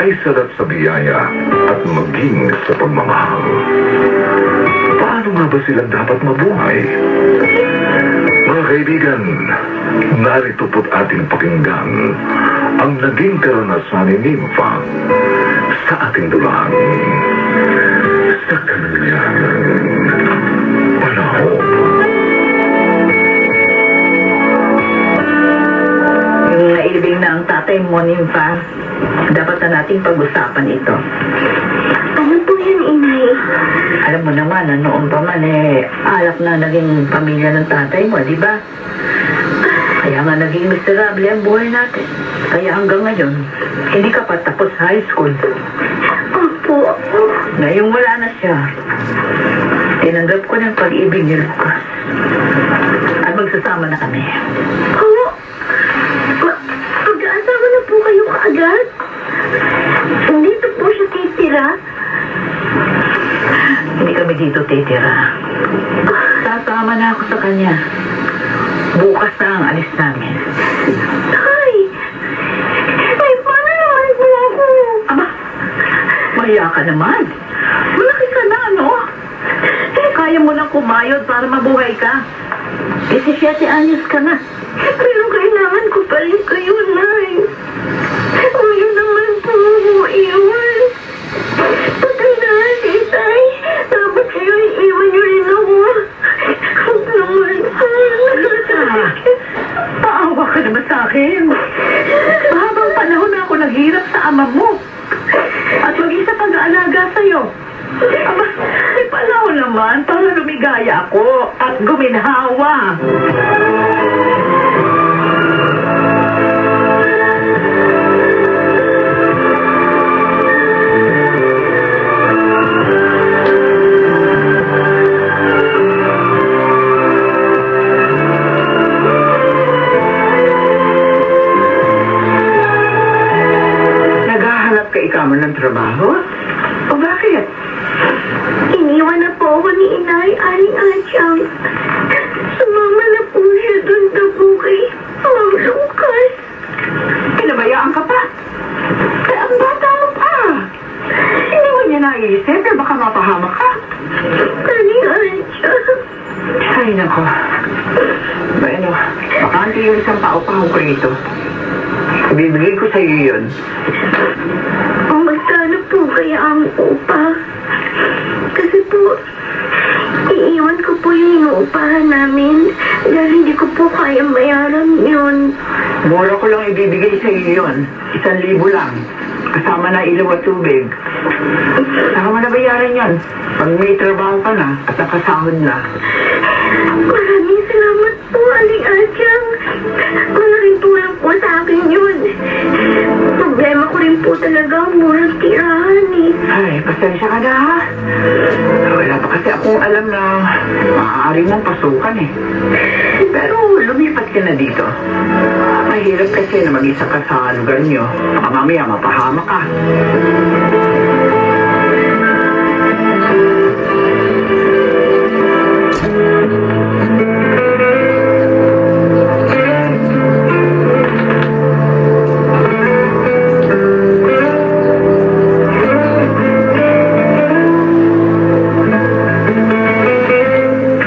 ay salat sa biyaya at maging sa pagmamahal. Paano nga ba silang dapat mabuhay? Mga kaibigan, narito po't ating pakinggan ang naging karanasan ni Nympha sa ating dulang sa kanyang panahon. Yung nailibing na ang tatay mo, Nympha, dapat na nating pag-usapan ito. Ano po yun, Inay? Alam mo naman, noon pa man alak na naging pamilya ng tatay mo, di ba? Kaya nga naging miserable ang buhay natin. Kaya hanggang ngayon, hindi ka pa tapos high school. Opo. Ngayong wala na siya, tinanggap ko ng pag-ibig ni Lucas. At magsasama na kami. Oo. Mag-aasawa na po kayo kaagad? Dito po siya titira? Hindi kami dito titira. Sasama na ako sa kanya. Bukas na ang alis namin. Ay! Ay, paano naman po ako? Aba, mahiya ka naman. Malaki ka na, no? Kaya mo nang kumayod para mabuhay ka. 17 anyos ka na. Pero kailangan ko pa rin kayo, Nay. Huwag yun naman po ako iwan. Patay na nga si Itay. Dapat kayo iiwan niyo rin ako. Huwag naman po. Paawa ka naman sa akin. Mahabang panahon na ako naghirap sa ama mo. At mag-isa pag-aalaga sa'yo. Aba, may panahon naman para lumigaya ako at guminhawa. Naghahanap ka ikaw ng trabaho? O bakit? Iniwan na po ako ni Inay, Aling Atyang. isang paupaw ko ito. Ibibigay ko sa iyo yun. Magkano po kaya ang upa? Kasi po, iiwan ko po yung inuupahan namin dahil hindi ko po kaya bayaran yun. Mura ko lang ibibigay sa iyo yun. 1,000 lang. Kasama na ilaw at tubig. Saka mo na bayaran yan. Pag may trabaho ka na at nakasahod na. Maraming salamat po, Aling Adyang. Malaking tulong po sa akin yun. Problema ko rin po talaga ang murang tirahan eh. Ay, pasensya ka na ha. Wala pa kasi akong alam na maaari mong pasukan eh. Pero lumipat ka na dito. Mahirap kasi na mag-isa ka sa lugar nyo. Baka mamaya mapahama ka.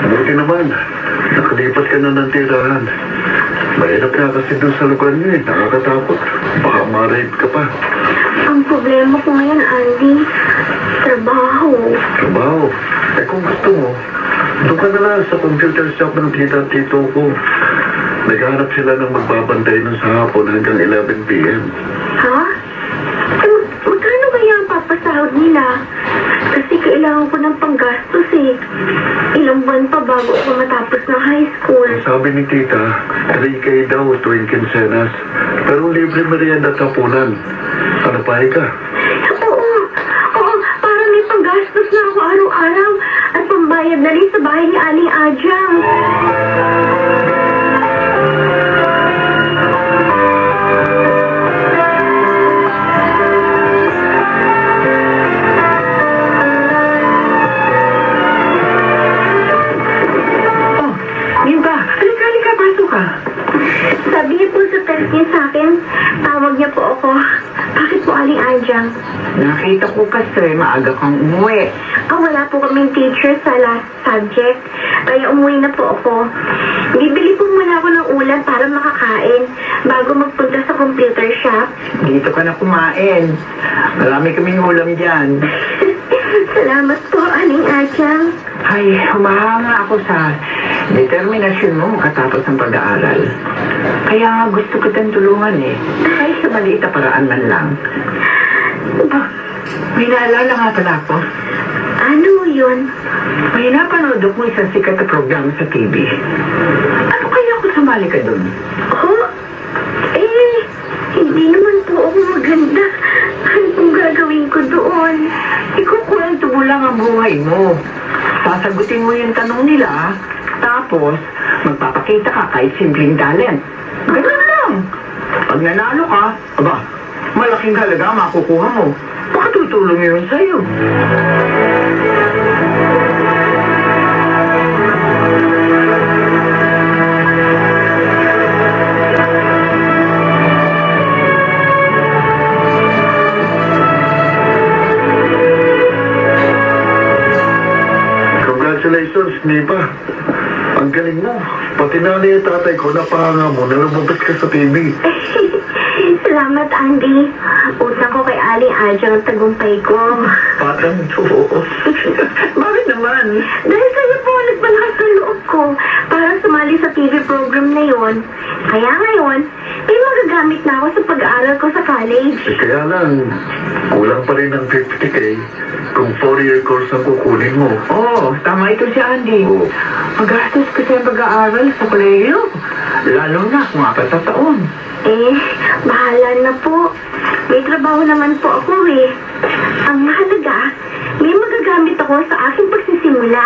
Buti naman, nakalipat ka na ng tirahan. Mahirap na kasi doon sa lugar niyo eh. Nakakatakot. Baka ma-rape ka pa. Ang problema ko ngayon, Andy, trabaho. Trabaho. Eh kung gusto mo, doon ka na lang sa computer shop ng tita at tito ko. Naghanap sila ng magbabantay nun sa hapon hanggang 11 p.m. Ha? Magkano kaya ang papasahod nila? Kasi kailangan ko ng panggastos eh. Ilang buwan pa bago ako matapos ng high school. Sabi ni tita, 3K daw tuwing kinsenas. Pero libre merienda at hapunan. Ano pa ka? Oo, para may panggastos na ako araw-araw at pambayad na rin sa bahay ni Aling Adyang. Sabi niya po sa text niya sa akin, tawag niya po ako. Bakit po, Aling Adyang? Nakita ko kasi maaga kang umuwi. Wala po kaming teacher sa last subject. Kaya umuwi na po ako. Bibili po muna ako ng ulam para makakain bago magpunta sa computer shop. Dito ka na kumain. Marami kaming ulam dyan. Salamat po, Aling Adyang. Ay, humahanga ako sa determinasyon mo makatapos ng pag-aaral. Kaya gusto kitang tulungan eh. Kahit sa maliit na paraan man lang. May naalala nga pala ako. Ano yun? May napanood mo isang sikat na programa sa TV. Ano kaya kung sumali ka dun? Hindi naman po ako maganda. Ano pong gagawin ko doon? Ikukwento mo lang ang buhay mo. Sasagutin mo yung tanong nila, tapos magpapakita ka kahit simpleng talent. Ganun lang. Pag nanalo ka, aba, malaking halaga makukuha mo. Baka tutulong yun sa'yo. Congratulations, Nipa. Ang galing mo. Pati nanay at tatay ko, napahanga mo na lumabas ka sa TV. Salamat, Andy. Utang ko kay Aling Adyang ang tagumpay ko. Patang to. Bakit naman? Dahil sa'yo po, nagpalakas ng loob ko para sumali sa TV program na yon. Kaya ngayon, may magagamit na ako sa pag-aaral ko sa college. Kaya lang, kulang pa rin ng 50K kung 4-year course ang kukunin mo. Oo, tama ito si Andy. Magastos kasi ang pag-aaral sa kolehiyo. Lalo na kung 4 na taon. Bahala na po. May trabaho naman po ako eh. Ang mahalaga, may magagamit ako sa aking pagsisimula.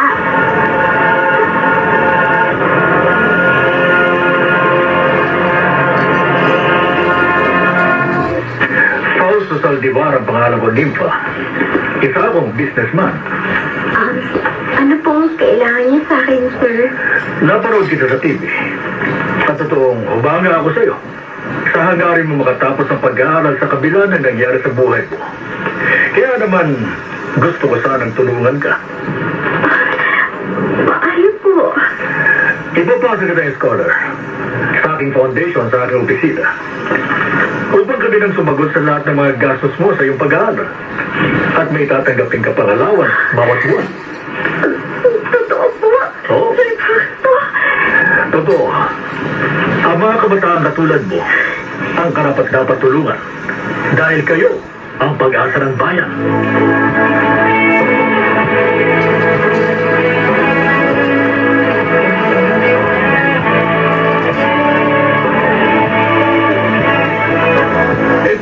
Fausto Saldivar ang pangalan ko, Nympha. Isa akong businessman. Ano pong kailangan niya sa akin, sir? Naparoon kita sa TV. Sa totoong, ubanga ako sa'yo. Sa hangarin mo makatapos ang pag-aaral sa kabila ng nangyari sa buhay mo. Kaya naman, gusto ko sanang tulungan ka. Paano po? Ipapasa kita yung scholar sa aking foundation sa aking opisina. Upang ka din ang sumagot sa lahat ng mga gastos mo sa iyong pag-aaral. At may tatanggapin ka pang allowance bawat buwan. Totoo po. Oo. Totoo. Ang mga kabataan katulad mo ang karapat-dapat tulungan dahil kayo ang pag-asa ng bayan.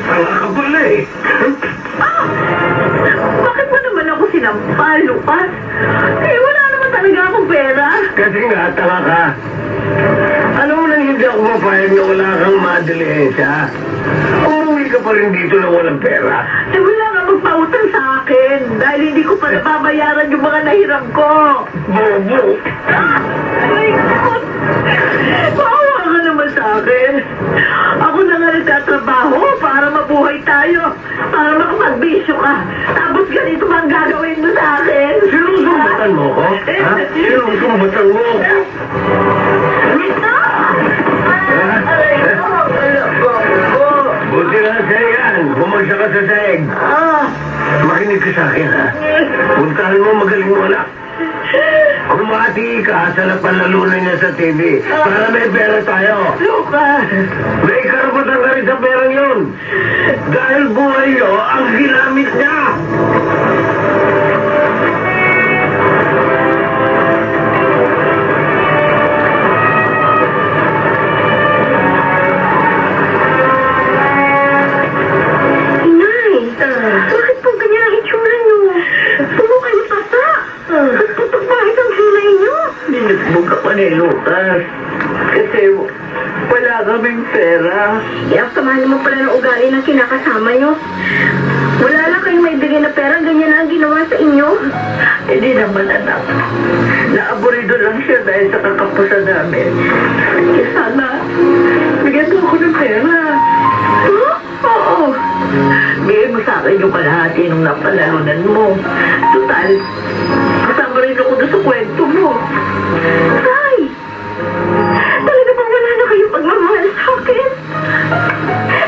Tanga ka pala eh. Bakit mo naman ako sinampal, Lucas? Eh, wala naman talaga akong pera. Kasi nga, tanga ka. Alam mo nang hindi ako mapayag na wala kang madilihensya. Umuwi ka pa rin dito na walang pera. Eh, wala nga magpautang sa akin dahil hindi ko pa nababayaran yung mga nahiram ko. Bobo. Ay, God. Maawa ka naman sa akin. Ako na nga nagtatrabaho para mabuhay tayo. Para makapagbisyo ka. Tapos ganito ba ang gagawin mo sa akin? Sinusumbatan mo ko? Ha? Sinusumbatan mo? Buti na sa'yo yan. Bumagsa ka sa saig. Makinig ka sa akin, ha? Puntahan mo, magaling mo anak. Kumati ka sa napalalunan niya sa TV para may pera tayo. Lucas! May karapatan ka rin sa perang yun. Dahil buhay nyo ang ginamit niya. Inay! Bakit po ganyan ang itsura niyo? Puro kayo tata! Putok ba isang kulay niyo? Binusbog ka pa ni Lucas. Kasi wala kaming pera. Ang sama naman pala ng ugali ng kinakasama niyo. Wala lang kayong maibigay na pera, ganyan na ang ginawa sa inyo. Hindi naman anak. Naaburido lang siya dahil sa kakapusan namin. Kaya sana, bigyan mo ako ng pera. Huh? Oo. Bigay mo sa akin yung kalahati nung napalalunan mo. Total, kasama rin ako doon sa kwento mo. Ay! Talaga bang wala na kayong pagmamahal sa akin?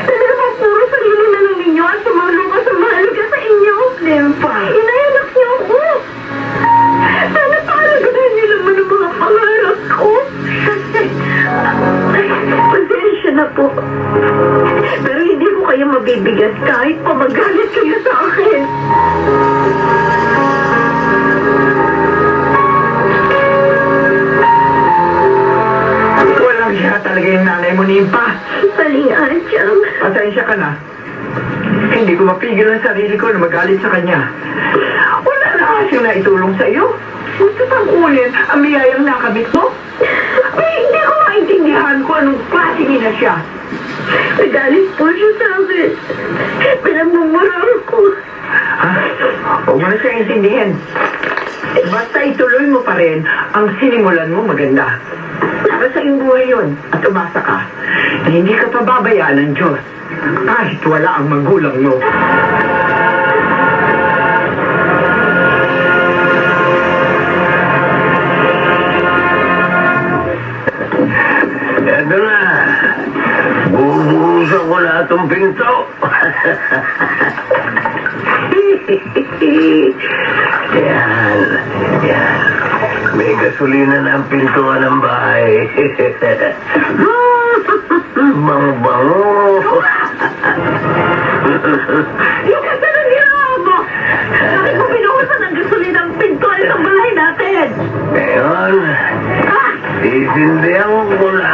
Talaga bang puro sarili na lang ninyo at sumalo ka sa mahalaga sa inyo? Lempa. Inayanak niyo ako. Sana palagadan niyo naman ang mga pangarap ko. Pasensya na po. Pero hindi ko kayo mabibigat kahit pa magalit kayo sa akin. Walang siya talaga yung nanay mo, Nimpa. Palingaan siyang. Pasensya ka na. Hindi ko mapigil ang sarili ko na magalit sa kanya. Wala na kasi na itulong sa iyo. Gusto tangkulin ang biyayang nakamit mo? Ay, hindi ko maintindihan kung anong klase niya siya. Nagalit po siya sa akin. Pinagmumura ko. Ha? Huwag mo na siya intindihin. Basta ituloy mo pa rin ang sinimulan mo maganda. Para sa iyong buhay yun. At umasa ka na hindi ka pababayaan ng Diyos. Kahit wala ang magulang mo. Eto na. Bubuhusan ko lahat ng pinto. Yan. Yan. May gasolina na ang pintuan ng bahay. Bango-bango. Yung kasi nang ginawa mo! Bakit mo binuhusan ng gasolina ang pintuan ng bahay natin? Ngayon, isindihan ko na.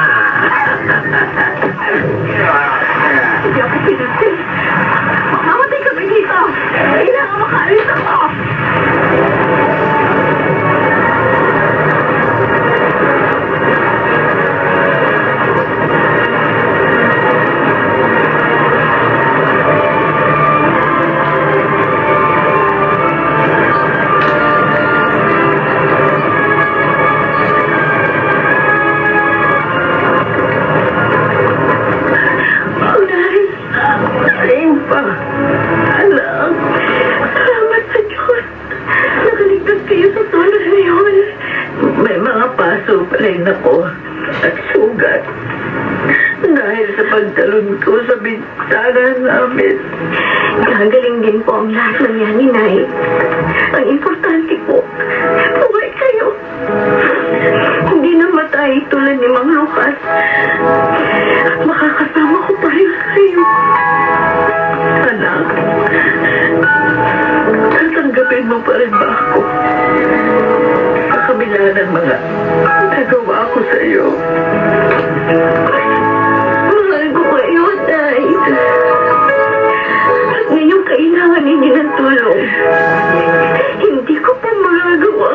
Hindi ako pinagsin. Mamatay kami dito. Kailangan makaalis ako. pagtalon ko sa bintana namin. Gagaling din po ang lahat ng yan, Inay. Ang importante po, buhay kayo. Hindi namatay tulad ni Mang Lucas. At makakasama ko pa rin kayo. Anak, tatanggapin mo pa rin ba ako? Sa kabila ng mga nagawa ko sa iyo. Mahal ko kayo, Tay. At ngayong kailangan ninyo ng tulong, hindi ko pa magagawa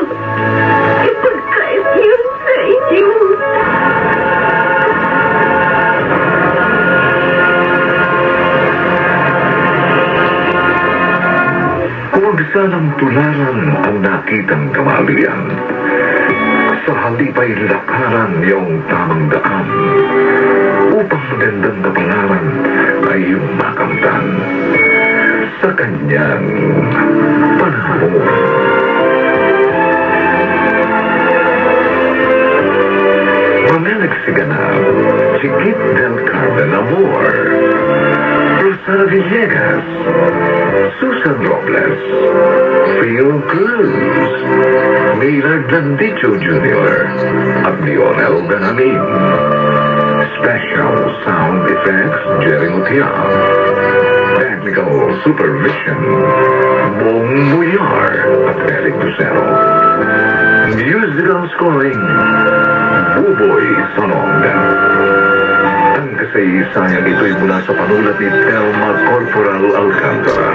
ipagkait yun sa inyo. Huwag sanang tularan ang nakitang kamalian. Sa halip ay lakaran yung tamang daan upang magandang kapalaran ay iyong makamtan sa kanyang panahon. Mga nagsiganap, Chiquit del Carmen Amor, Rosana Villegas, Susan Robles, Phil Cruz, Maynard Landicho Jr. at Lionel Benamin. Special Sound Effects, Jerry Mutian. Technical Supervision, Bong Muyar at Eric Lucero. Musical Scoring, Buboy Sonog. Ang kasaysayan ito'y mula sa panulat ni Telma Corporal Alcantara.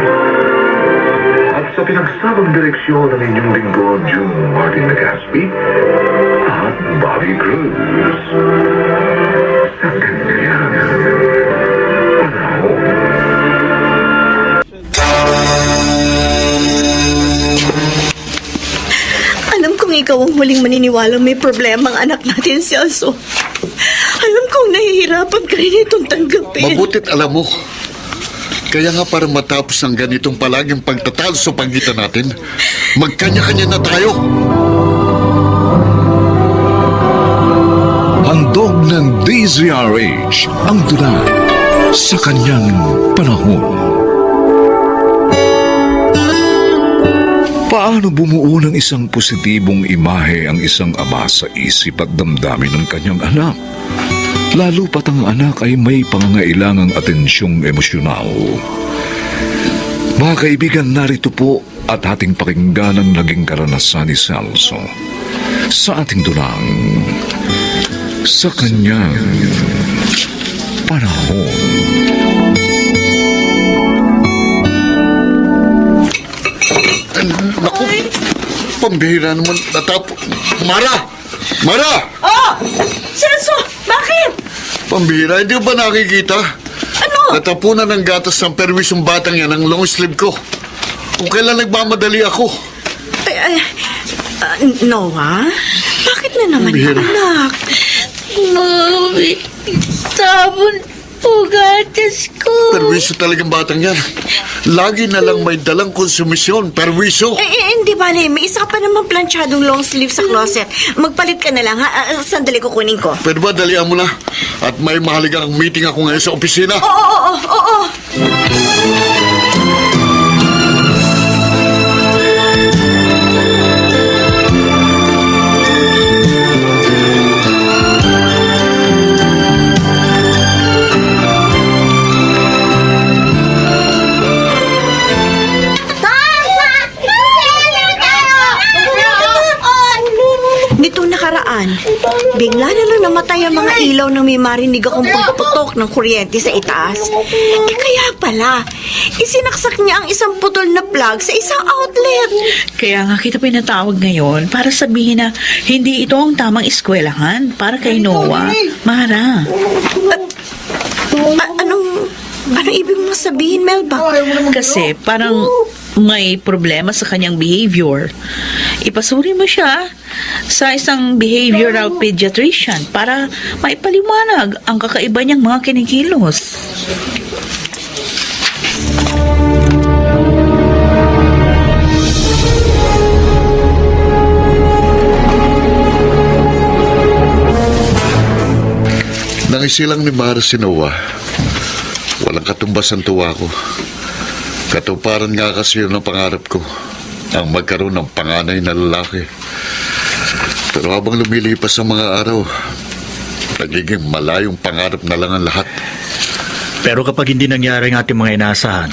At sa pinagsabang direksyon ng inyong lingkod, June Martin Legaspi at Bobby Cruz. Sa kanyang panahon. Alam kong ikaw ang huling maniniwalang may problema ang anak natin si Elso. Alam kong nahihirapan ka rin itong tanggapin. Mabutit alam mo. Kaya nga para matapos ang ganitong palaging pagtatalo sa pagitan natin, magkanya-kanya na tayo. Handog ng DZRH ang tula sa kanyang panahon. Paano bumuo ng isang positibong imahe ang isang ama sa isip at damdamin ng kanyang anak? Lalo pat ang anak ay may pangangailangang atensyong emosyonal. Mga kaibigan, narito po at ating pakinggan ang naging karanasan ni Celso sa ating dulang sa kanyang panahon. Naku, pambihira naman. Mara! Mara! Oh! Celso! Bakit? Pambihira, hindi ba nakikita? Ano? Natapunan ng gatas ng perwisyong batang yan ang long sleeve ko. Kung kailan nagmamadali ako. Noah? Bakit na naman Pambihira. anak? Mami, sabon po gatas ko. Perwisyo talagang batang yan. Lagi na lang may dalang konsumisyon. Perwisyo. Hindi bale. May isa ka pa naman planchadong long sleeve sa closet. Magpalit ka na lang, ha? Sandali kukunin ko. Pwede ba dalian mo na? At may mahalagang meeting ako ngayon sa opisina. Oo. Nitong nakaraan, bigla na lang namatay ang mga ilaw nang may marinig akong pagputok ng kuryente sa itaas. Kaya pala, isinaksak niya ang isang putol na plug sa isang outlet. Kaya nga kita pinatawag ngayon para sabihin na hindi ito ang tamang eskwelahan para kay Noah. Mara. Anong ibig mo sabihin, Melba? Kasi parang may problema sa kanyang behavior. Ipasuri mo siya sa isang behavioral pediatrician para maipaliwanag ang kakaiba niyang mga kinikilos. Nangisilang ni Mara si Noah Walang katumbas ang tuwa ko. Katuparan nga kasi yun ang pangarap ko, ang magkaroon ng panganay na lalaki. Pero habang lumilipas ang mga araw, nagiging malayong pangarap na lang ang lahat. Pero kapag hindi nangyari ang ating mga inaasahan,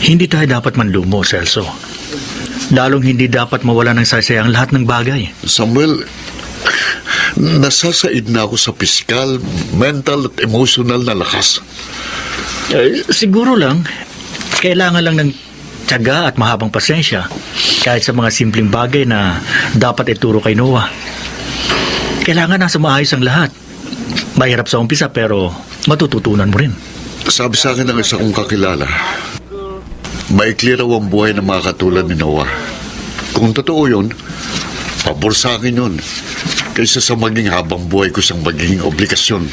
hindi tayo dapat manlumo, Celso. Lalong hindi dapat mawala ng sasaya ang lahat ng bagay. Samuel, nasasaid na ako sa pisikal, mental at emotional na lakas. Siguro lang, kailangan lang ng tiyaga at mahabang pasensya kahit sa mga simpleng bagay na dapat ituro kay Noah. Kailangan nasa maayos ang lahat. Mahirap sa umpisa pero matututunan mo rin. Sabi sa akin ng isa kong kakilala, maikli raw ang buhay ng mga katulad ni Noah. Kung totoo yun, pabor sa akin yun, kaysa sa maging habang buhay ko siyang magiging obligasyon.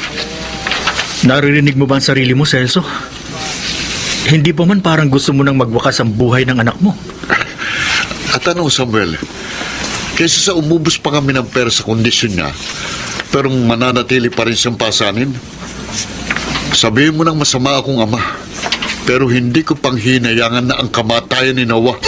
Naririnig mo ba ang sarili mo, Celso? Hindi pa man parang gusto mo nang magwakas ang buhay ng anak mo. At ano, Samuel, kaysa sa umubos pa kami ng pera sa kondisyon niya, pero mananatili pa rin siyang pasanin, sabihin mo nang masama akong ama, pero hindi ko pang hinayangan na ang kamatayan ni Noah.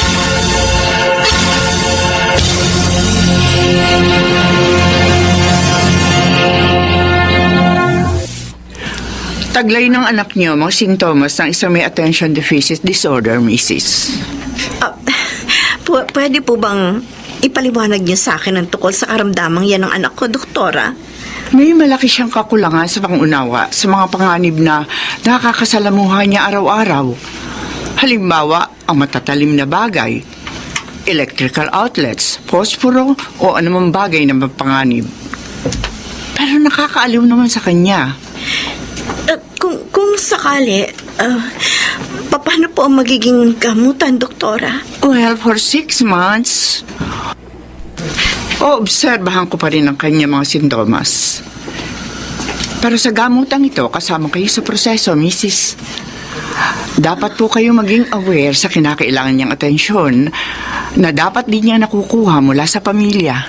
Taglay ng anak niyo mga sintomas ng isang may attention deficit disorder, Mrs. Pwede po bang ipaliwanag niyo sa akin ang tukol sa karamdamang yan ng anak ko, Doktora? May malaki siyang kakulangan sa pangunawa sa mga panganib na nakakasalamuha niya araw-araw. Halimbawa, ang matatalim na bagay, electrical outlets, posporo o anumang bagay na mapanganib. Pero nakakaaliw naman sa kanya. Kung sakali, paano po ang magiging gamutan, Doktora? Well, for 6 months, obserbahan ko pa rin ang kanya mga sintomas. Pero sa gamutang ito, kasama kayo sa proseso, Mrs. Dapat po kayo maging aware sa kinakailangan niyang atensyon na dapat din niya nakukuha mula sa pamilya.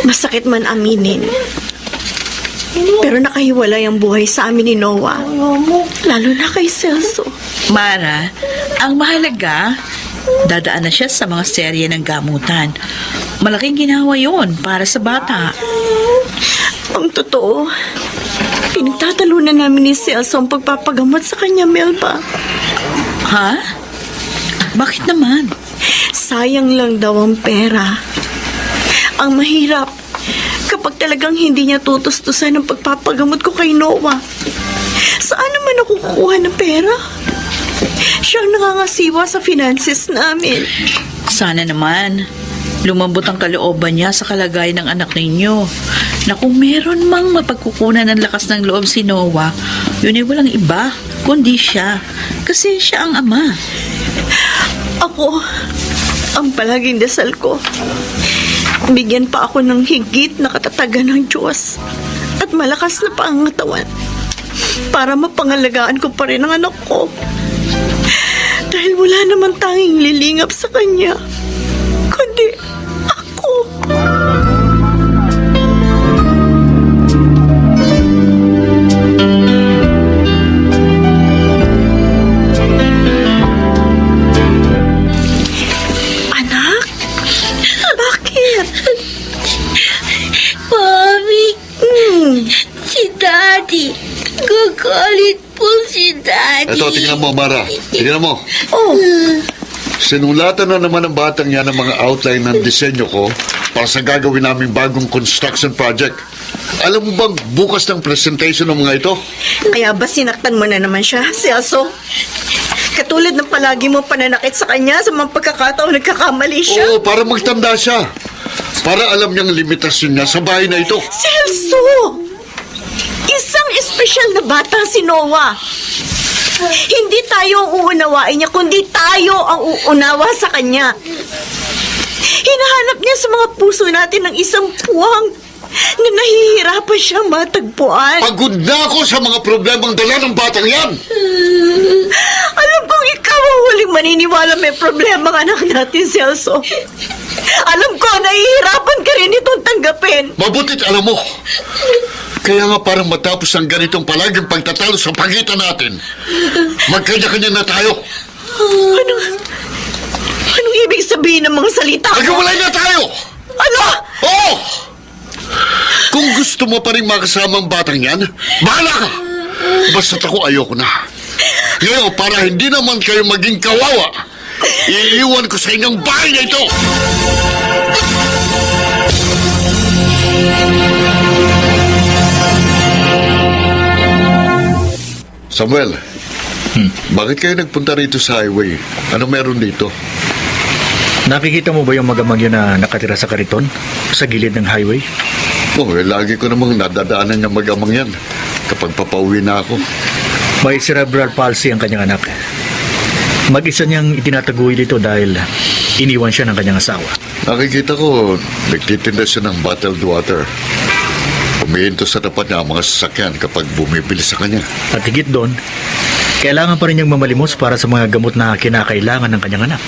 Masakit man aminin. Pero nakahiwalay ang buhay sa amin ni Noah. Lalo na kay Celso. Mara, ang mahalaga, dadaan na siya sa mga serye ng gamutan. Malaking ginawa yon para sa bata. Ang totoo, pinagtatalunan namin ni Celso ang pagpapagamot sa kanya, Melba. Ha? Bakit naman? Sayang lang daw ang pera. Ang mahirap, kapag talagang hindi niya tutustusan ang pagpapagamot ko kay Noah, saan naman ako kukuha ng pera? Siya ang nangangasiwa sa finances namin. Sana naman, lumambot ang kalooban niya sa kalagayan ng anak ninyo. Na kung meron mang mapagkukunan ng lakas ng loob si Noah, yun ay walang iba, kundi siya. Kasi siya ang ama. Ako, ang palaging dasal ko, bigyan pa ako ng higit na katatagan ng Diyos at malakas na pangangatawan para mapangalagaan ko pa rin ang anak ko. Dahil wala naman tanging lilingap sa kanya, kundi ako. Galit po si Daddy. Ito, tingnan mo, Mara. Tingnan mo. Oh. Sinulatan na naman ng batang yan ang mga outline ng disenyo ko para sa gagawin naming bagong construction project. Alam mo bang bukas ng presentation ng mga ito? Kaya ba sinaktan mo na naman siya, Celso? Katulad ng palagi mo pananakit sa kanya sa mga pagkakataon nagkakamali siya. Oo, para magtanda siya. Para alam niyang limitasyon niya sa bahay na ito. Celso! Isang espesyal na bata si Noah. Hindi tayo ang uunawain niya, kundi tayo ang uunawa sa kanya. Hinahanap niya sa mga puso natin ng isang puwang na nahihirapan siyang matagpuan. Pagod na ako sa mga problemang dala ng batang yan. Alam kong ikaw ang huling maniniwala may problema ang anak natin, Celso. Alam ko, nahihirapan ka rin itong tanggapin. Mabutit alam mo. Kaya nga parang matapos ang ganitong palaging pagtatalo sa pagitan natin, magkanya-kanya na tayo. Anong ibig sabihin ng mga salita mo? Maghiwalay na tayo! Ano? Oo! Kung gusto mo pa rin makasama ang batang yan, bahala ka! Basta't ako ayoko na. Ngayon, para hindi naman kayo maging kawawa, iiwan ko sa inyong bahay na ito! Samuel, bakit kayo nagpunta rito sa highway? Ano meron dito? Nakikita mo ba yung magamang yun na nakatira sa kariton? Sa gilid ng highway? Lagi ko namang nadadaanan yung magamang yan kapag papauwi na ako. May cerebral palsy ang kanyang anak. Mag-isa niyang itinataguy dito dahil iniwan siya ng kanyang asawa. Nakikita ko, nagtitinda siya ng bottled water. Umihinto sa tapat niya ang mga sasakyan kapag bumibili sa kanya. At higit doon, kailangan pa rin niyang mamalimos para sa mga gamot na kinakailangan ng kanyang anak.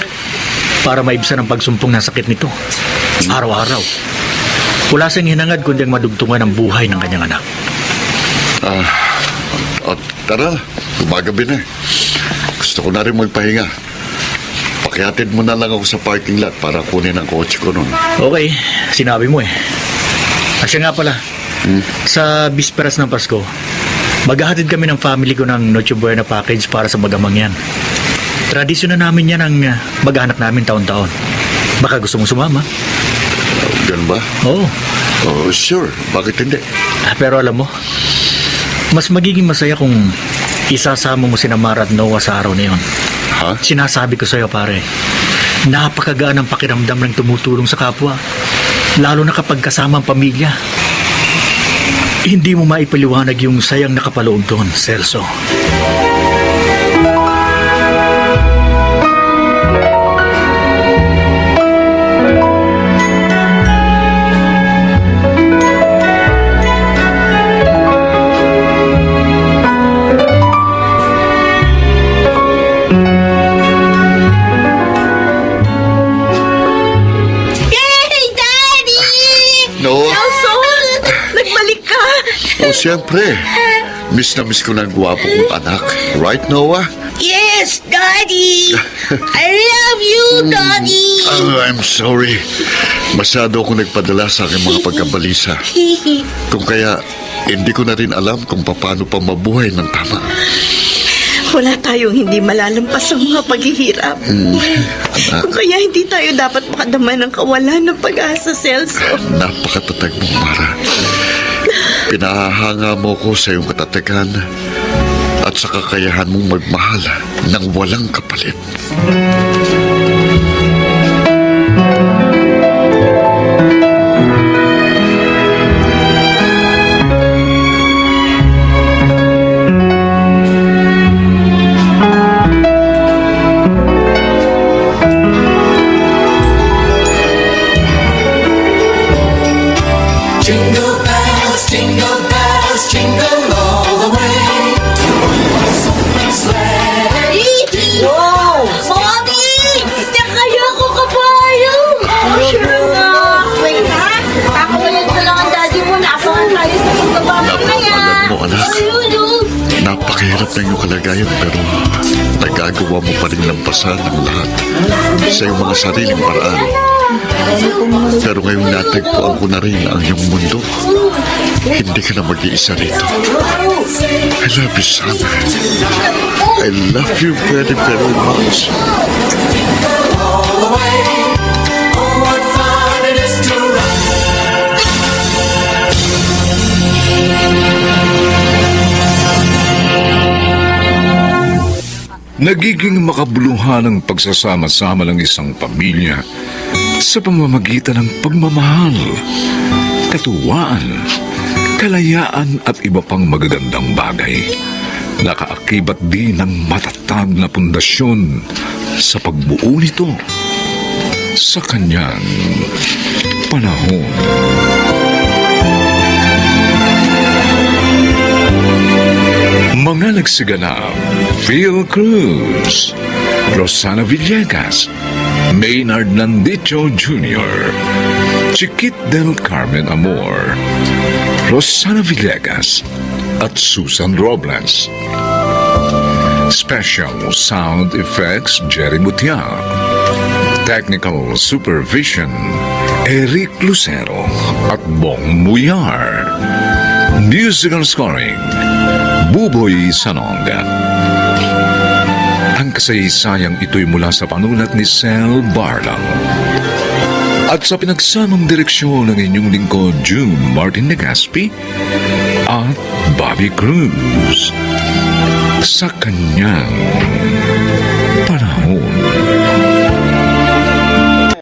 Para maibsan ang pagsumpong ng sakit nito. Araw-araw. Wala siyang hinangad kundi ang madugtungan ang buhay ng kanyang anak. Tara, gumagabi na. Gusto ko na rin magpahinga. Pakihatid mo na lang ako sa parking lot para kunin ang kotse ko nun. Okay, sinabi mo eh. Asya nga pala, sa bisperas ng Pasko, maghahatid kami ng family ko ng Noche Buena package para sa magamang yan. Tradisyon na namin yan ang maghahanap namin taon-taon. Baka gusto mong sumama? Ganun ba? Oo. Oh, sure. Bakit hindi? Pero alam mo, mas magiging masaya kung isasama mo si Mara at Noah sa araw na yun. Ha? Sinasabi ko sa'yo, pare, napakagaan ang pakiramdam ng tumutulong sa kapwa. Lalo na kapag kasama ang pamilya. Hindi mo maipaliwanag yung sayang nakapaloob doon, Celso. Siyempre, miss na miss ko ng gwapo kong anak. Right, Noah? Yes, Daddy! I love you, Daddy! I'm sorry. Masyado ako nagpadala sa aking mga pagkabalisa. Kung kaya, hindi ko na rin alam kung paano pa mabuhay ng tama. Wala tayong hindi malalampas sa mga paghihirap. Anak, Kung kaya hindi tayo dapat makadama ng kawalan ng pag-asa, Celso. napakatatag mo, Mara. Pinahahanga mo ko sa iyong katatagan at sa kakayahan mong magmahal ng walang kapalit. Jingle bells, jingle all the way. Wow! Mommy! Diyan kayo ako kabayo! Sure nga. Wait, ha? Kakawalan ko lang ang daddy mo. Naasahan tayo sa pagkababay na yan. Napakawalan mo, anak. Napakahirap ng iyong kalagayan pero nagagawa mo pa rin lampasan ang lahat sa iyong mga sariling paraan. Pero ngayong natagpuan ko na rin ang iyong mundo. Hindi ka na mag-iisa rito. I love you, son. I love you very, very much. All the way. Oh, what fun it is to run. Nagiging makabuluhan ang pagsasama-sama ng isang pamilya sa pamamagitan ng pagmamahal, katuwaan, kalayaan at iba pang magagandang bagay. Nakaakibat din ng matatag na pundasyon sa pagbuo nito sa kanyang panahon. Mga nagsiganap, Phil Cruz, Rosana Villegas, Maynard Landicho Jr., Chiquit del Carmen Amor, Rosana Villegas, at Susan Robles. Special Sound Effects, Jerry Mutiak. Technical Supervision, Eric Lucero at Bong Muyar. Musical Scoring, Buboy Sanonga. Ang kasaysayang ito'y mula sa panulat ni Sel Barlang. At sa pinagsamang direksyon ng inyong lingkod, June Martin Legaspi at Bobby Cruz. Sa kanyang panahon.